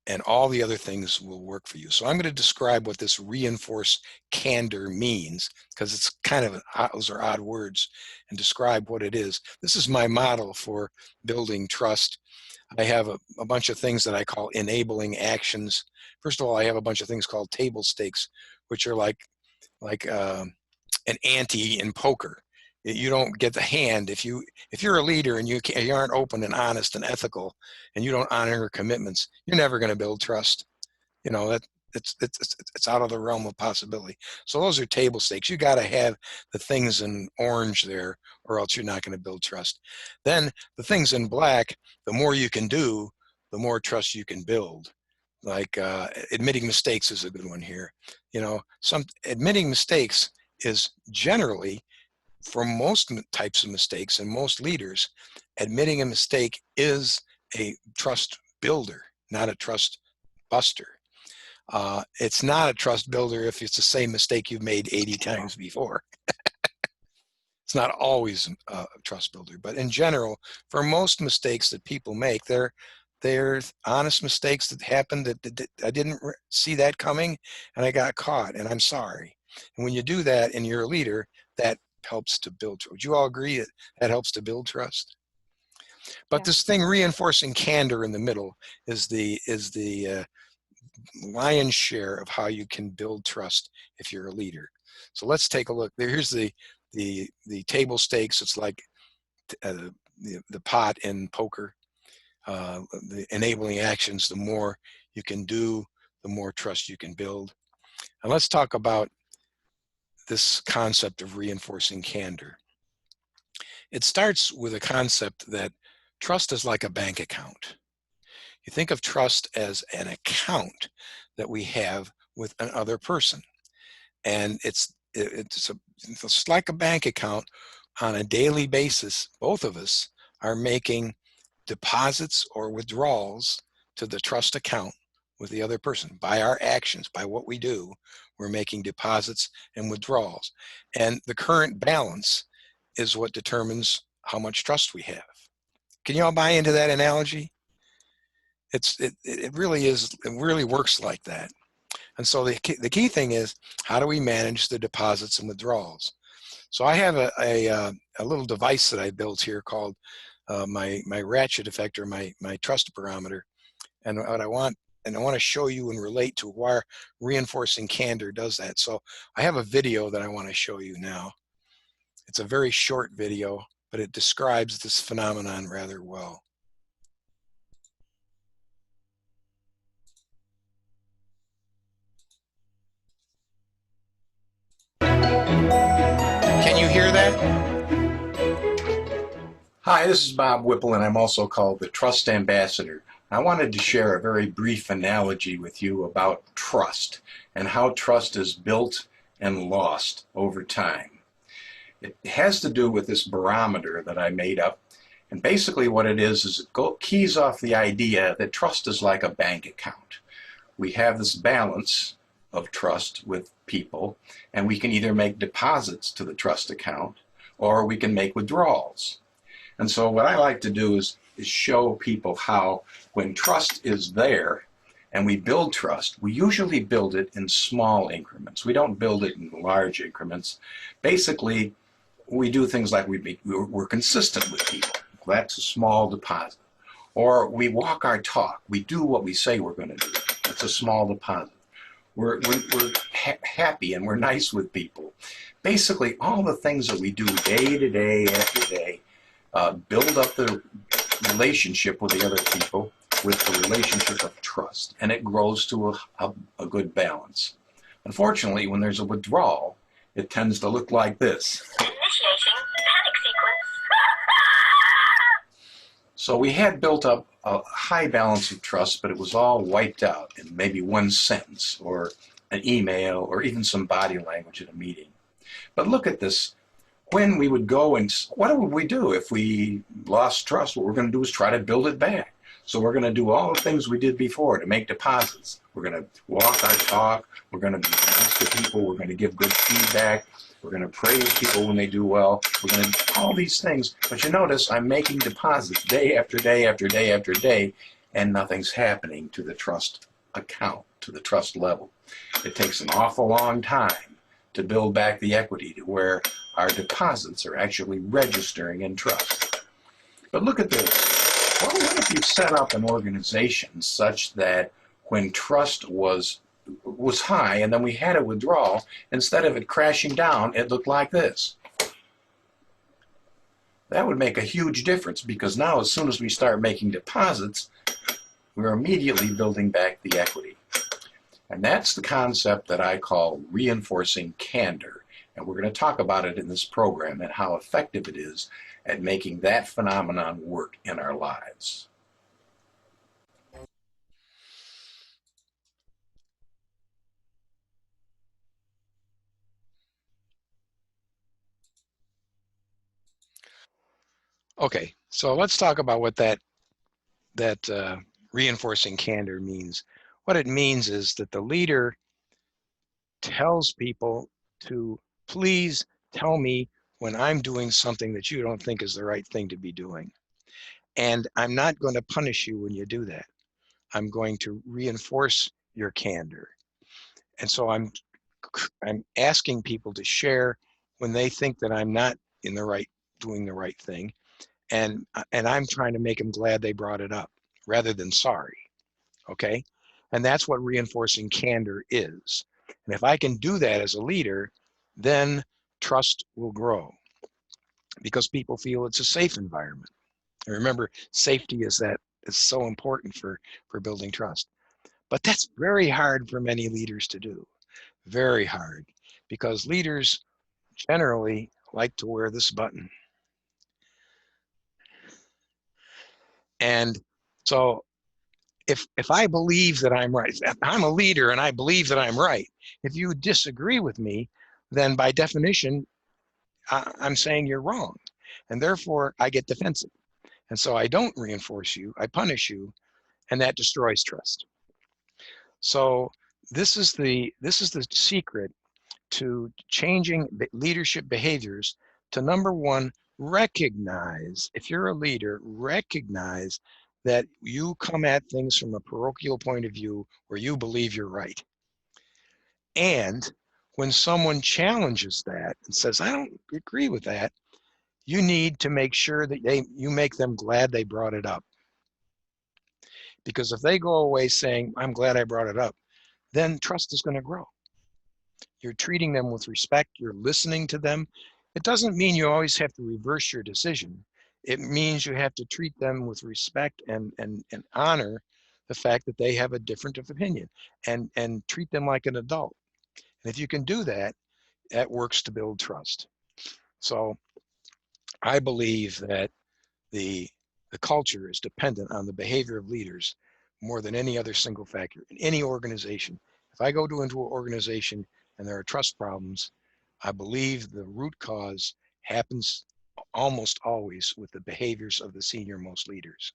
and all the other things will work for you. So I'm going to describe what this reinforced candor means, because it's kind of, those are odd words, and describe what it is. This is my model for building trust. I have a bunch of things that I call enabling actions. First of all, I have a bunch of things called table stakes, which are like an ante in poker. You don't get the hand if you're a leader and you aren't open and honest and ethical, and you don't honor your commitments. You're never going to build trust. That it's out of the realm of possibility. So those are table stakes. You got to have the things in orange there, or else you're not going to build trust. Then the things in black, the more you can do, the more trust you can build. Like admitting mistakes is a good one here. Admitting mistakes is generally, for most types of mistakes and most leaders, admitting a mistake is a trust builder, not a trust buster. It's not a trust builder if it's the same mistake you've made 80 times before. It's not always a trust builder, but in general, for most mistakes that people make, they're honest mistakes that happened that I didn't see that coming, and I got caught, and I'm sorry. And when you do that and you're a leader, that helps to build trust. Would you all agree that that helps to build trust? But Yeah. this thing reinforcing candor in the middle is the lion's share of how you can build trust if you're a leader. So let's take a look. Here's the table stakes. It's like the pot in poker. The enabling actions, the more you can do, the more trust you can build. And let's talk about this concept of reinforcing candor. It starts with a concept that trust is like a bank account. You think of trust as an account that we have with another person. And it's like a bank account. On a daily basis, both of us are making deposits or withdrawals to the trust account with the other person. By our actions, by what we do, we're making deposits and withdrawals. And the current balance is what determines how much trust we have. Can you all buy into that analogy? It really is, it really works like that. And so the key thing is, how do we manage the deposits and withdrawals? So I have a little device that I built here called my ratchet effector, my trust barometer. And what I want to show you and relate to why reinforcing candor does that. So I have a video that I want to show you now. It's a very short video, but it describes this phenomenon rather well. Can you hear that? Hi, this is Bob Whipple, and I'm also called the Trust Ambassador. I wanted to share a very brief analogy with you about trust and how trust is built and lost over time. It has to do with this barometer that I made up. And basically what it is it keys off the idea that trust is like a bank account. We have this balance of trust with people, and we can either make deposits to the trust account or we can make withdrawals. And so what I like to do is show people how when trust is there and we build trust, we usually build it in small increments. We don't build it in large increments. Basically, we do things like we're consistent with people. That's a small deposit. Or we walk our talk. We do what we say we're going to do. That's a small deposit. We're happy and we're nice with people. Basically, all the things that we do day to day after day build up the relationship with the other people with the relationship of trust, and it grows to a good balance. Unfortunately, when there's a withdrawal, it tends to look like this. So we had built up a high balance of trust, but it was all wiped out in maybe one sentence or an email or even some body language at a meeting. But look at this. When we would go and what would we do if we lost trust? What we're going to do is try to build it back. So we're going to do all the things we did before to make deposits. We're going to walk our talk. We're going to be nice to people. We're going to give good feedback. We're going to praise people when they do well. We're going to do all these things. But you notice I'm making deposits day after day after day after day, and nothing's happening to the trust account, to the trust level. It takes an awful long time to build back the equity to where our deposits are actually registering in trust. But look at this. Well, what if you set up an organization such that when trust was high and then we had a withdrawal, instead of it crashing down, it looked like this? That would make a huge difference, because now as soon as we start making deposits, we're immediately building back the equity. And that's the concept that I call reinforcing candor. And we're going to talk about it in this program and how effective it is at making that phenomenon work in our lives. Okay, so let's talk about what that reinforcing candor means. What it means is that the leader tells people to please tell me when I'm doing something that you don't think is the right thing to be doing. And I'm not going to punish you when you do that. I'm going to reinforce your candor. And so I'm asking people to share when they think that I'm not doing the right thing. And I'm trying to make them glad they brought it up rather than sorry. Okay. And that's what reinforcing candor is. And if I can do that as a leader, then trust will grow because people feel it's a safe environment. And remember, safety is so important for building trust. But that's very hard for many leaders to do. Very hard, because leaders generally like to wear this button. And so if I believe that I'm right, if I'm a leader and I believe that I'm right, if you disagree with me, then by definition, I'm saying you're wrong. And therefore, I get defensive. And so I don't reinforce you, I punish you, and that destroys trust. So this is the secret to changing leadership behaviors to, number one, recognize, if you're a leader, recognize that you come at things from a parochial point of view where you believe you're right. And when someone challenges that and says, I don't agree with that, you need to make sure that you make them glad they brought it up. Because if they go away saying, I'm glad I brought it up, then trust is going to grow. You're treating them with respect, you're listening to them. It doesn't mean you always have to reverse your decision. It means you have to treat them with respect and honor the fact that they have a different opinion and treat them like an adult. And if you can do that, that works to build trust. So I believe that the culture is dependent on the behavior of leaders more than any other single factor in any organization. If I go into an organization and there are trust problems, I believe the root cause happens almost always with the behaviors of the senior most leaders.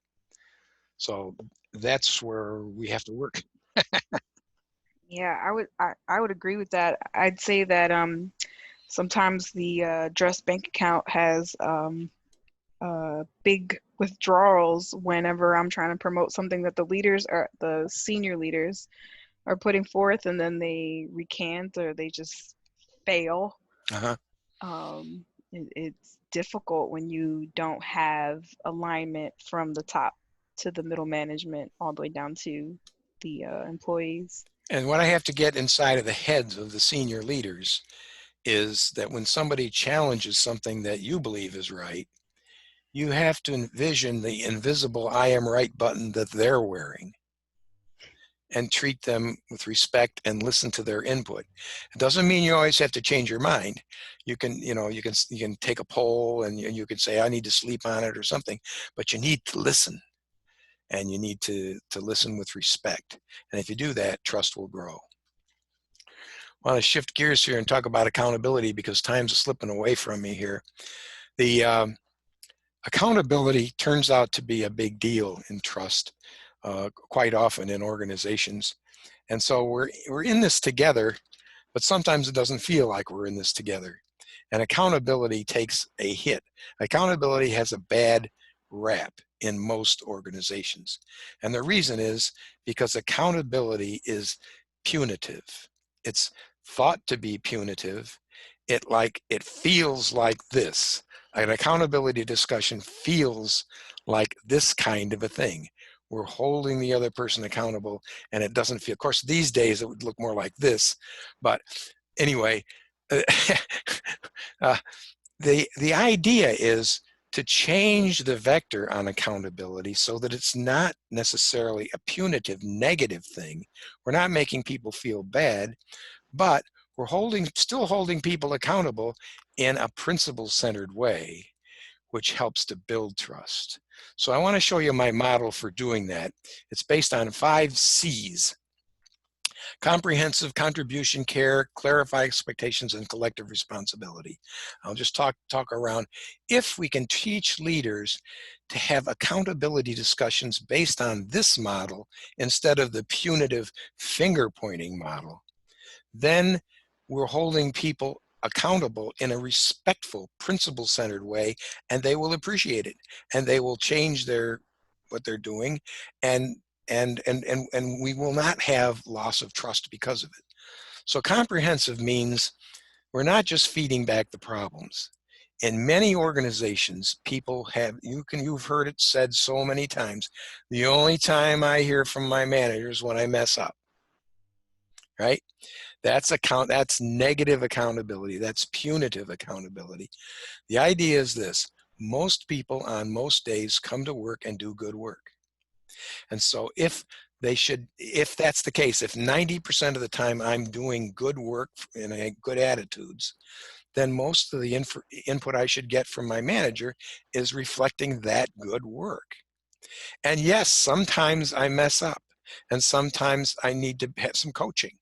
So that's where we have to work. Yeah, I would agree with that. I'd say that sometimes the address bank account has big withdrawals whenever I'm trying to promote something that the senior leaders are putting forth, and then they recant or they just fail. Uh-huh. It's difficult when you don't have alignment from the top to the middle management all the way down to the employees. And what I have to get inside of the heads of the senior leaders is that when somebody challenges something that you believe is right, you have to envision the invisible I am right button that they're wearing and treat them with respect and listen to their input. It doesn't mean you always have to change your mind. You can take a poll and you can say, I need to sleep on it or something, but you need to listen, and you need to listen with respect. And if you do that, trust will grow. I want to shift gears here and talk about accountability because time's slipping away from me here. The accountability turns out to be a big deal in trust quite often in organizations. And so we're in this together, but sometimes it doesn't feel like we're in this together. And accountability takes a hit. Accountability has a bad rap in most organizations. And the reason is because accountability is punitive. It's thought to be punitive. It feels like this. An accountability discussion feels like this kind of a thing. We're holding the other person accountable, and it doesn't feel, of course, these days it would look more like this, but anyway, the idea is to change the vector on accountability so that it's not necessarily a punitive, negative thing. We're not making people feel bad, but we're still holding people accountable in a principle-centered way, which helps to build trust. So I want to show you my model for doing that. It's based on 5 C's: comprehensive, contribution, care, clarify expectations, and collective responsibility. I'll just talk around. If we can teach leaders to have accountability discussions based on this model instead of the punitive finger-pointing model, then we're holding people accountable in a respectful, principle-centered way, and they will appreciate it, and they will change what they're doing, and we will not have loss of trust because of it. So comprehensive means we're not just feeding back the problems. In many organizations, people have, you've heard it said so many times, the only time I hear from my manager is when I mess up, right? That's negative accountability. That's punitive accountability. The idea is this: most people on most days come to work and do good work. And so if that's the case, if 90% of the time I'm doing good work and good attitudes, then most of the input I should get from my manager is reflecting that good work. And yes, sometimes I mess up, and sometimes I need to have some coaching.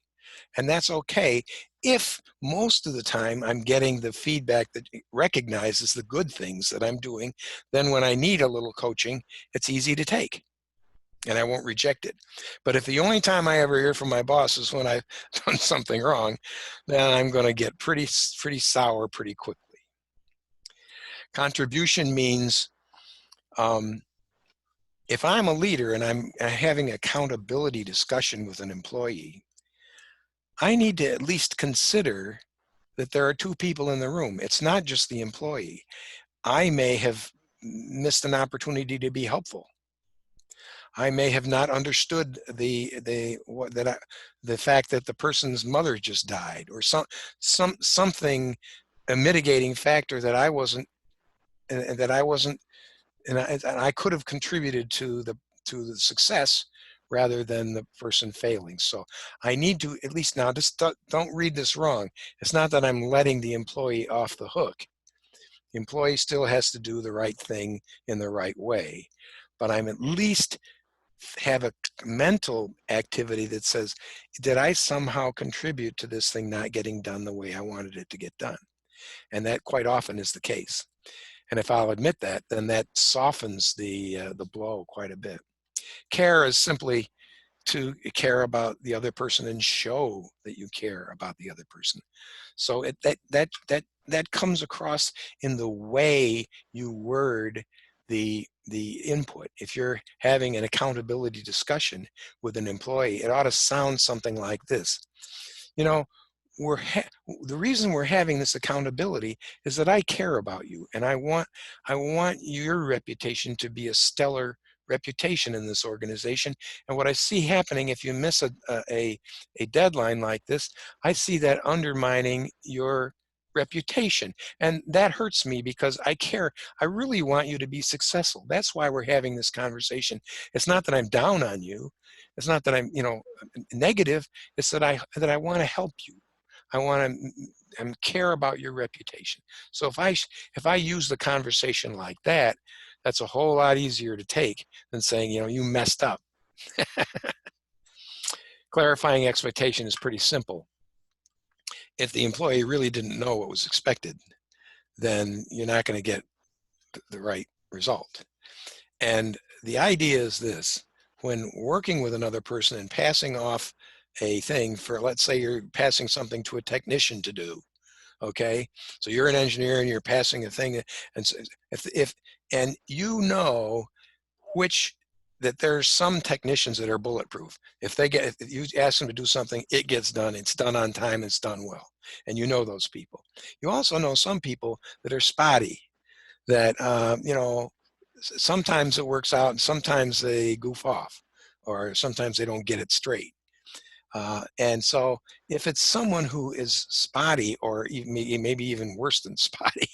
And that's okay if most of the time I'm getting the feedback that recognizes the good things that I'm doing. Then when I need a little coaching, it's easy to take, and I won't reject it. But if the only time I ever hear from my boss is when I've done something wrong, then I'm going to get pretty sour pretty quickly. Contribution means if I'm a leader and I'm having accountability discussion with an employee, I need to at least consider that there are two people in the room. It's not just the employee. I may have missed an opportunity to be helpful. I may have not understood the fact that the person's mother just died, or something, a mitigating factor that I wasn't, and I could have contributed to the success rather than the person failing. So I need to at least, now just don't read this wrong. It's not that I'm letting the employee off the hook. The employee still has to do the right thing in the right way, but I'm at least have a mental activity that says, did I somehow contribute to this thing not getting done the way I wanted it to get done? And that quite often is the case. And if I'll admit that, then that softens the blow quite a bit. Care is simply to care about the other person and show that you care about the other person. So that comes across in the way you word the input. If you're having an accountability discussion with an employee, it ought to sound something like this. You know, the reason we're having this accountability is that I care about you, and I want your reputation to be a stellar reputation in this organization. And what I see happening if you miss a deadline like this, I see that undermining your reputation, and that hurts me because I care. I really want you to be successful. That's why we're having this conversation. It's not that I'm down on you. It's not that I'm negative. It's that I want to help you. I want to care about your reputation. So if I use the conversation like that, that's a whole lot easier to take than saying, you messed up. Clarifying expectation is pretty simple. If the employee really didn't know what was expected, then you're not going to get the right result. And the idea is this: when working with another person and passing off a thing for, let's say you're passing something to a technician to do, okay? So you're an engineer and you're passing a thing, and so and that there's some technicians that are bulletproof. If you ask them to do something, it gets done. It's done on time. It's done well. And you know those people. You also know some people that are spotty, that, sometimes it works out and sometimes they goof off, or sometimes they don't get it straight. And so if it's someone who is spotty, or even, maybe even worse than spotty,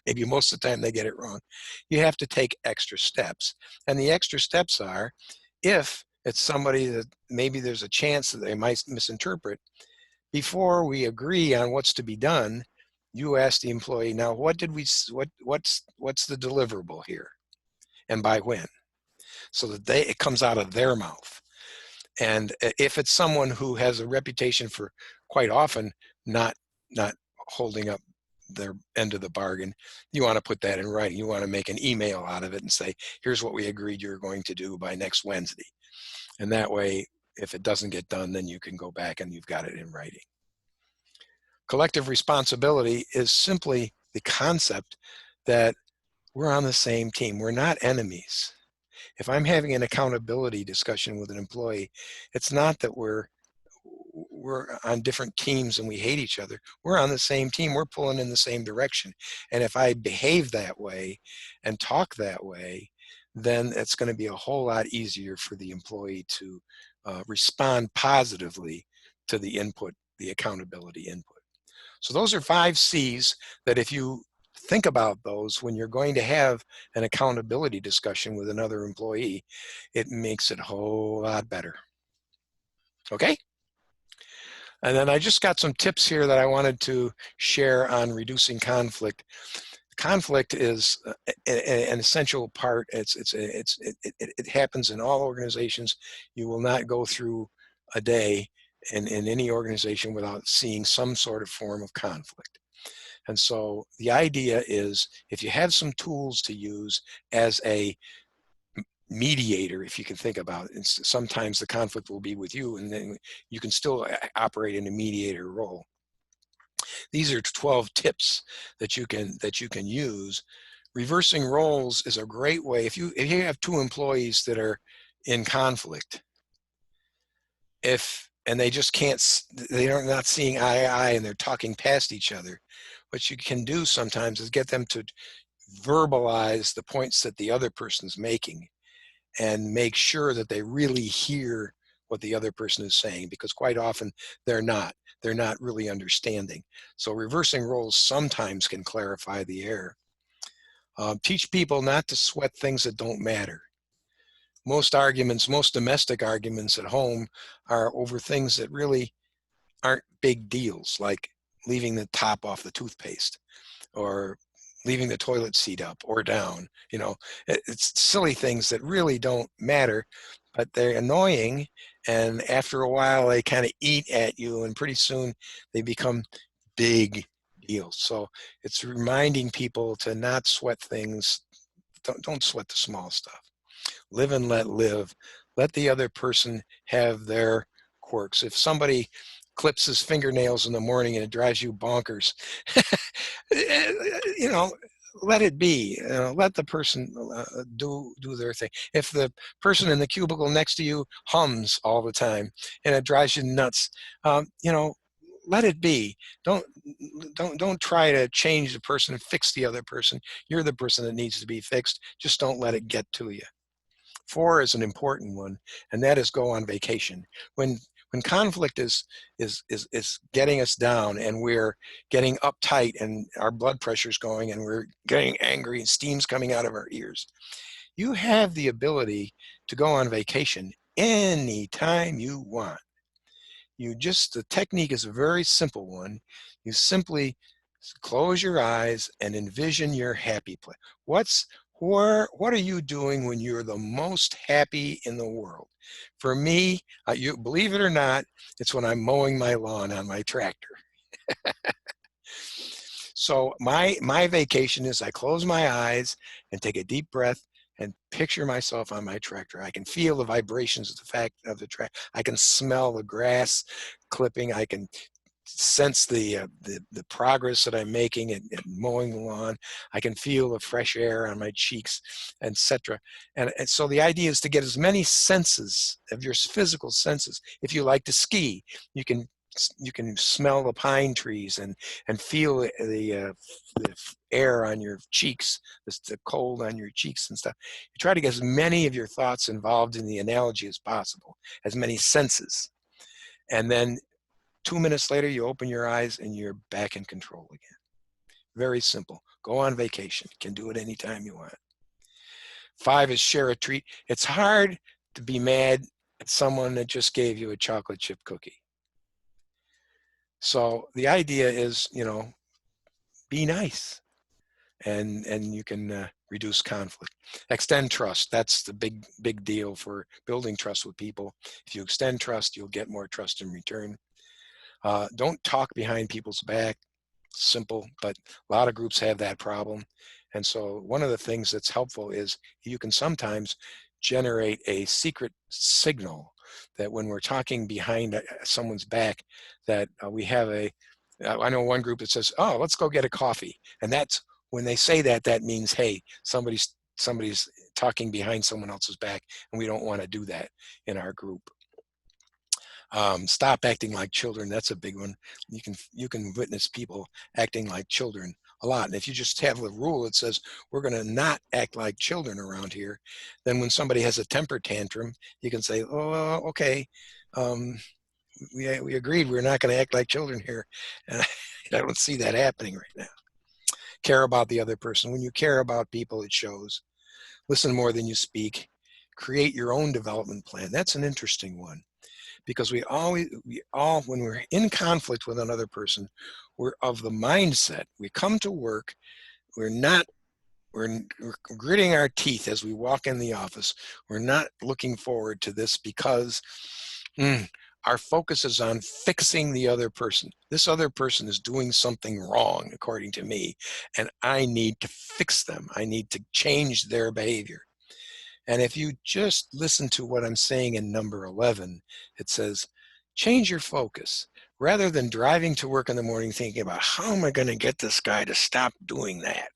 maybe most of the time they get it wrong, you have to take extra steps. And the extra steps are, if it's somebody that maybe there's a chance that they might misinterpret, before we agree on what's to be done, you ask the employee, now what's the deliverable here, and by when, so that it comes out of their mouth. And if it's someone who has a reputation for quite often not holding up their end of the bargain, you want to put that in writing. You want to make an email out of it and say, here's what we agreed you're going to do by next Wednesday. And that way, if it doesn't get done, then you can go back and you've got it in writing. Collective responsibility is simply the concept that we're on the same team. We're not enemies. If I'm having an accountability discussion with an employee, it's not that we're on different teams and we hate each other. We're on the same team. We're pulling in the same direction. And if I behave that way and talk that way, then it's going to be a whole lot easier for the employee to respond positively to the input, the accountability input. So those are 5 C's that if you think about those when you're going to have an accountability discussion with another employee, it makes it a whole lot better. Okay? And then I just got some tips here that I wanted to share on reducing conflict. Conflict is an essential part. It happens in all organizations. You will not go through a day in any organization without seeing some sort of form of conflict. And so the idea is, if you have some tools to use as a mediator, if you can think about it, and sometimes the conflict will be with you, and then you can still operate in a mediator role. These are 12 tips that you can use. Reversing roles is a great way. If you have 2 employees that are in conflict, and they just can't, they're not seeing eye to eye and they're talking past each other, what you can do sometimes is get them to verbalize the points that the other person's making and make sure that they really hear what the other person is saying, because quite often they're not really understanding. So reversing roles sometimes can clarify the air. Teach people not to sweat things that don't matter. Most domestic arguments at home are over things that really aren't big deals, like leaving the top off the toothpaste or leaving the toilet seat up or down. You know, it's silly things that really don't matter, but they're annoying. And after a while, they kind of eat at you, and pretty soon they become big deals. So it's reminding people to not sweat things. Don't sweat the small stuff. Live and let live. Let the other person have their quirks. If somebody clips his fingernails in the morning and it drives you bonkers, you know, let it be. Let the person do their thing. If the person in the cubicle next to you hums all the time and it drives you nuts, you know, let it be. Don't try to change the person and fix the other person. You're the person that needs to be fixed. Just don't let it get to you. 4 is an important one, and that is go on vacation. When conflict is getting us down and we're getting uptight and our blood pressure's going and we're getting angry and steam's coming out of our ears, you have the ability to go on vacation anytime you want. The technique is a very simple one. You simply close your eyes and envision your happy place. What are you doing when you're the most happy in the world? For me, you believe it or not, it's when I'm mowing my lawn on my tractor. So my vacation is I close my eyes and take a deep breath and picture myself on my tractor. I can feel the vibrations of the track. I can smell the grass clipping. I can sense the progress that I'm making at mowing the lawn. I can feel the fresh air on my cheeks, etc. And so the idea is to get as many senses of your physical senses. If you like to ski, you can smell the pine trees and feel the air on your cheeks, the cold on your cheeks and stuff. You try to get as many of your thoughts involved in the analogy as possible, as many senses. And then 2 minutes later, you open your eyes and you're back in control again. Very simple. Go on vacation. You can do it anytime you want. 5 is share a treat. It's hard to be mad at someone that just gave you a chocolate chip cookie. So the idea is, you know, be nice, and you can reduce conflict. Extend trust. That's the big deal for building trust with people. If you extend trust, you'll get more trust in return. Don't talk behind people's back. Simple, but a lot of groups have that problem. And so one of the things that's helpful is you can sometimes generate a secret signal that when we're talking behind someone's back, that we have I know one group that says, "Oh, let's go get a coffee," and that's when they say that, that means, hey, somebody's talking behind someone else's back, and we don't want to do that in our group. Stop acting like children. That's a big one. You can witness people acting like children a lot. And if you just have a rule that says we're going to not act like children around here, then when somebody has a temper tantrum, you can say, "Oh, okay, um, we agreed we're not going to act like children here." And I don't see that happening right now. Care about the other person. When you care about people, it shows. Listen more than you speak. Create your own development plan. That's an interesting one, because we all, when we're in conflict with another person, we're of the mindset, we come to work, we're not, we're gritting our teeth as we walk in the office. We're not looking forward to this because our focus is on fixing the other person. This other person is doing something wrong, according to me, and I need to fix them. I need to change their behavior. And if you just listen to what I'm saying in number 11, it says, change your focus. Rather than driving to work in the morning thinking about how am I going to get this guy to stop doing that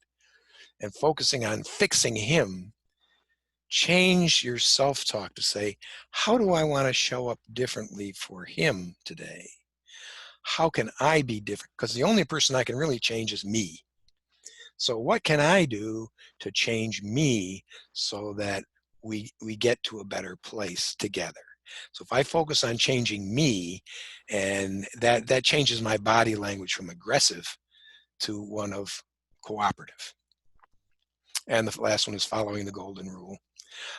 and focusing on fixing him, change your self-talk to say, how do I want to show up differently for him today? How can I be different? Because the only person I can really change is me. So what can I do to change me so that we get to a better place together? So if I focus on changing me, and that changes my body language from aggressive to one of cooperative. And the last one is following the golden rule.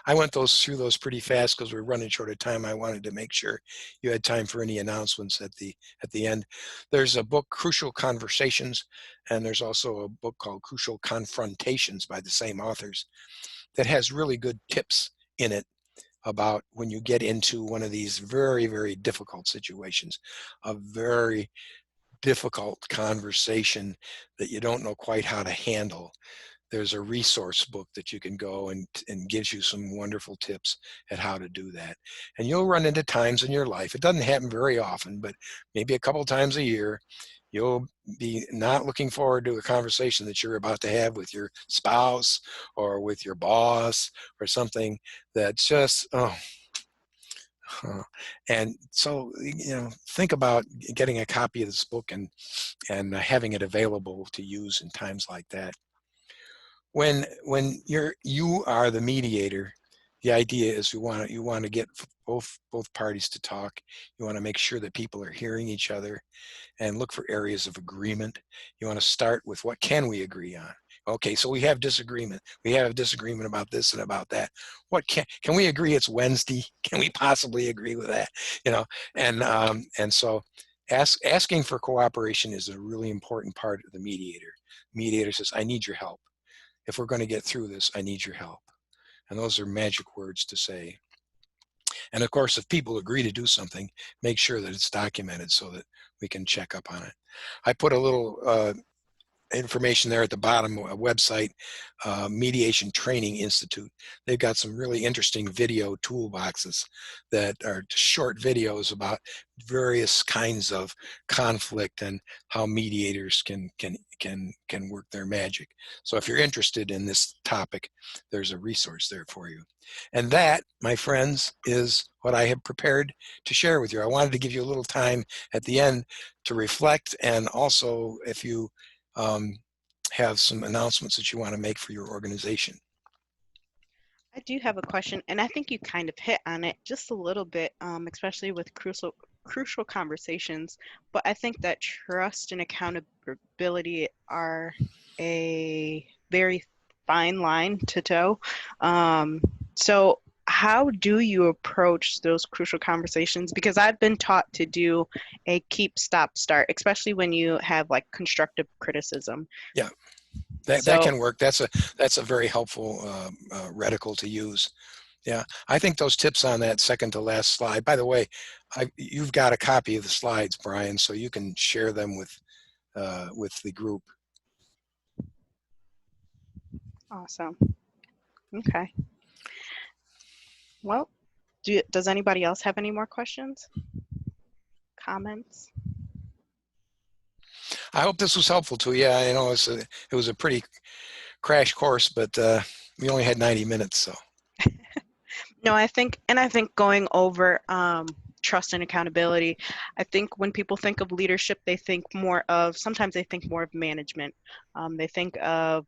I went through those pretty fast because we're running short of time. I wanted to make sure you had time for any announcements at the end. There's a book, Crucial Conversations, and there's also a book called Crucial Confrontations by the same authors that has really good tips in it about when you get into one of these very, very difficult situations, a very difficult conversation that you don't know quite how to handle. There's a resource book that you can go and gives you some wonderful tips at how to do that. And you'll run into times in your life, it doesn't happen very often, but maybe a couple times a year, you'll be not looking forward to a conversation that you're about to have with your spouse or with your boss or something that just, and so, think about getting a copy of this book and having it available to use in times like that. When you are the mediator, the idea is you want to get both parties to talk. You want to make sure that people are hearing each other and look for areas of agreement. You want to start with what can we agree on? Okay, so we have disagreement. We have a disagreement about this and about that. What can we agree it's Wednesday? Can we possibly agree with that? And so asking for cooperation is a really important part of the mediator. Mediator says, I need your help. If we're going to get through this, I need your help. And those are magic words to say. And of course, if people agree to do something, make sure that it's documented so that we can check up on it. I put a little information there at the bottom, a website, Mediation Training Institute. They've got some really interesting video toolboxes that are short videos about various kinds of conflict and how mediators can work their magic. So if you're interested in this topic, there's a resource there for you. And that, my friends, is what I have prepared to share with you. I wanted to give you a little time at the end to reflect, and also if you have some announcements that you want to make for your organization. I do have a question, and I think you kind of hit on it just a little bit, especially with crucial conversations. But I think that trust and accountability are a very fine line to toe. So how do you approach those crucial conversations? Because I've been taught to do a keep, stop, start, especially when you have like constructive criticism. Yeah. That can work. That's a very helpful reticle to use. Yeah, I think those tips on that second to last slide. By the way, you've got a copy of the slides, Brian, so you can share them with the group. Awesome. Okay. Well, does anybody else have any more questions? Comments? I hope this was helpful to you. I know it was a pretty crash course, but we only had 90 minutes, so. No, I think going over trust and accountability, I think when people think of leadership, sometimes they think more of management. They think of,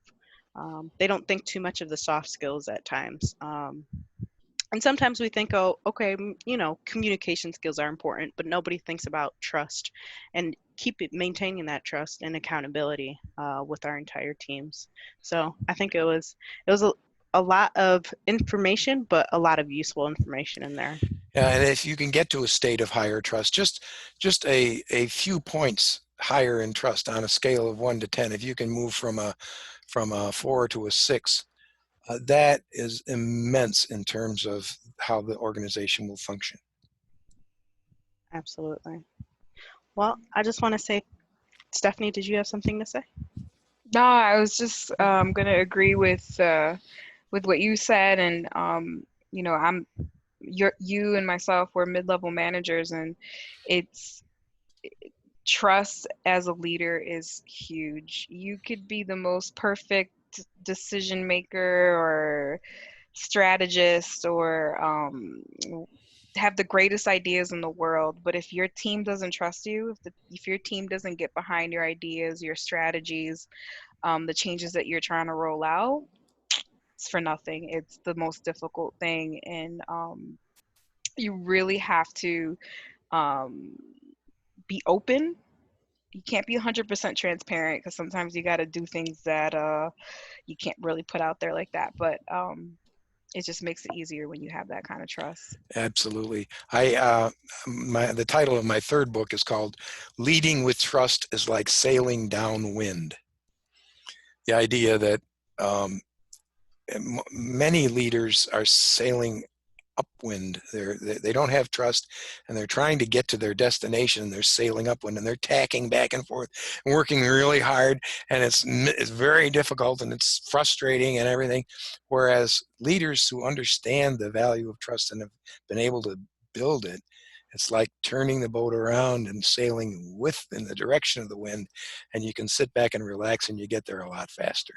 they don't think too much of the soft skills at times. And sometimes we think, oh, okay, communication skills are important, but nobody thinks about trust and maintaining that trust and accountability with our entire teams. So I think it was a lot of information, but a lot of useful information in there. Yeah, and if you can get to a state of higher trust, just a few points higher in trust on a scale of 1 to 10, if you can move from a 4 to a 6, that is immense in terms of how the organization will function. Absolutely. Well, I just want to say, Stephanie, did you have something to say? No, I was just going to agree with what you said, and you and myself, we're mid-level managers, and it's trust as a leader is huge. You could be the most perfect decision maker or strategist or have the greatest ideas in the world, but if your team doesn't trust you, if your team doesn't get behind your ideas, your strategies, the changes that you're trying to roll out, it's for nothing. It's the most difficult thing, and you really have to be open. You can't be 100% transparent, because sometimes you got to do things that you can't really put out there like that, but it just makes it easier when you have that kind of trust. Absolutely. The title of my third book is called Leading with Trust is Like Sailing Downwind. The idea that many leaders are sailing upwind. They don't have trust, and they're trying to get to their destination. They're sailing upwind, and they're tacking back and forth and working really hard, and it's very difficult, and it's frustrating and everything. Whereas leaders who understand the value of trust and have been able to build it, it's like turning the boat around and sailing in the direction of the wind, and you can sit back and relax, and you get there a lot faster.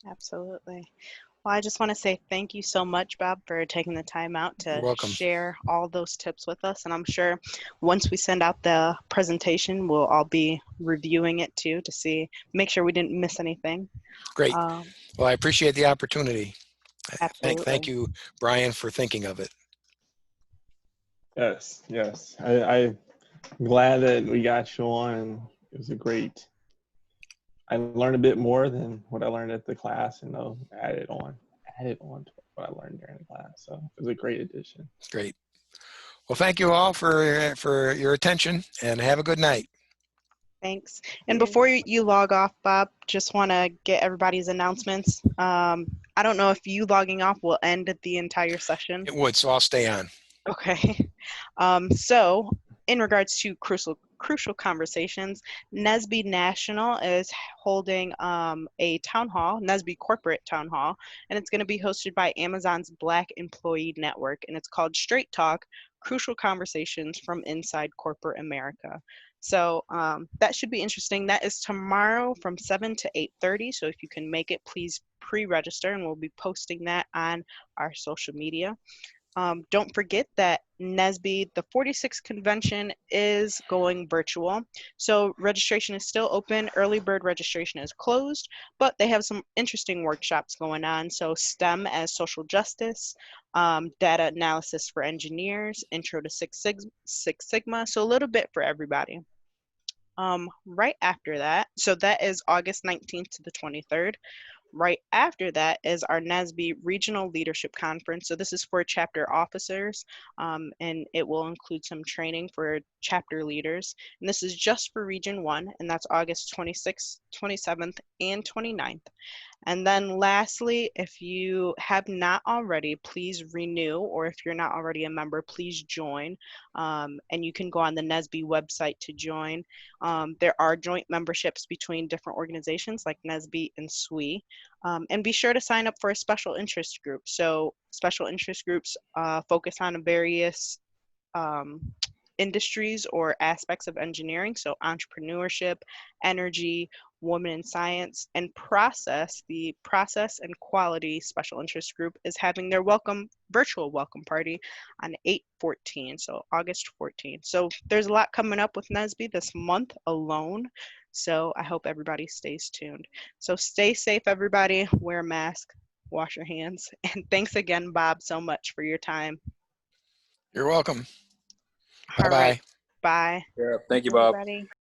Absolutely. Well, I just want to say thank you so much, Bob, for taking the time out to share all those tips with us. And I'm sure once we send out the presentation, we'll all be reviewing it too to make sure we didn't miss anything. Great. Well, I appreciate the opportunity. Absolutely. Thank you, Brian, for thinking of it. Yes. I'm glad that we got you on, and it was I learned a bit more than what I learned at the class, and I'll add it on to what I learned during the class. So it was a great addition. Great. Well, thank you all for your attention, and have a good night. Thanks. And before you log off, Bob, just want to get everybody's announcements. I don't know if you logging off will end the entire session. It would, so I'll stay on. Okay. So in regards to crucial conversations, NSBE National is holding a town hall, NSBE corporate town hall, and it's going to be hosted by Amazon's Black Employee Network, and it's called Straight Talk: Crucial Conversations from Inside Corporate America. So that should be interesting. That is tomorrow from 7 to 8:30. So if you can make it, please pre-register, and we'll be posting that on our social media. Don't forget that NSBE, the 46th convention, is going virtual. So registration is still open. Early bird registration is closed, but they have some interesting workshops going on. So STEM as social justice, data analysis for engineers, intro to Six Sigma. So a little bit for everybody. Right after that, so that is August 19th to the 23rd. Right after that is our NSBE Regional Leadership Conference. So this is for chapter officers, and it will include some training for chapter leaders. And this is just for Region 1, and that's August 26th, 27th, and 29th. And then lastly, if you have not already, please renew, or if you're not already a member, please join. And you can go on the NSBE website to join. There are joint memberships between different organizations like NSBE and SWE. And be sure to sign up for a special interest group. So special interest groups focus on various industries or aspects of engineering, so entrepreneurship, energy, women in science, and process. The process and quality special interest group is having their virtual welcome party on 8/14, so August 14th. So there's a lot coming up with NSBE this month alone. So I hope everybody stays tuned. So stay safe, everybody. Wear a mask, wash your hands, and thanks again, Bob, so much for your time. You're welcome. All right, Bye-bye. bye. Yeah, thank you, Thanks, Bob. everybody.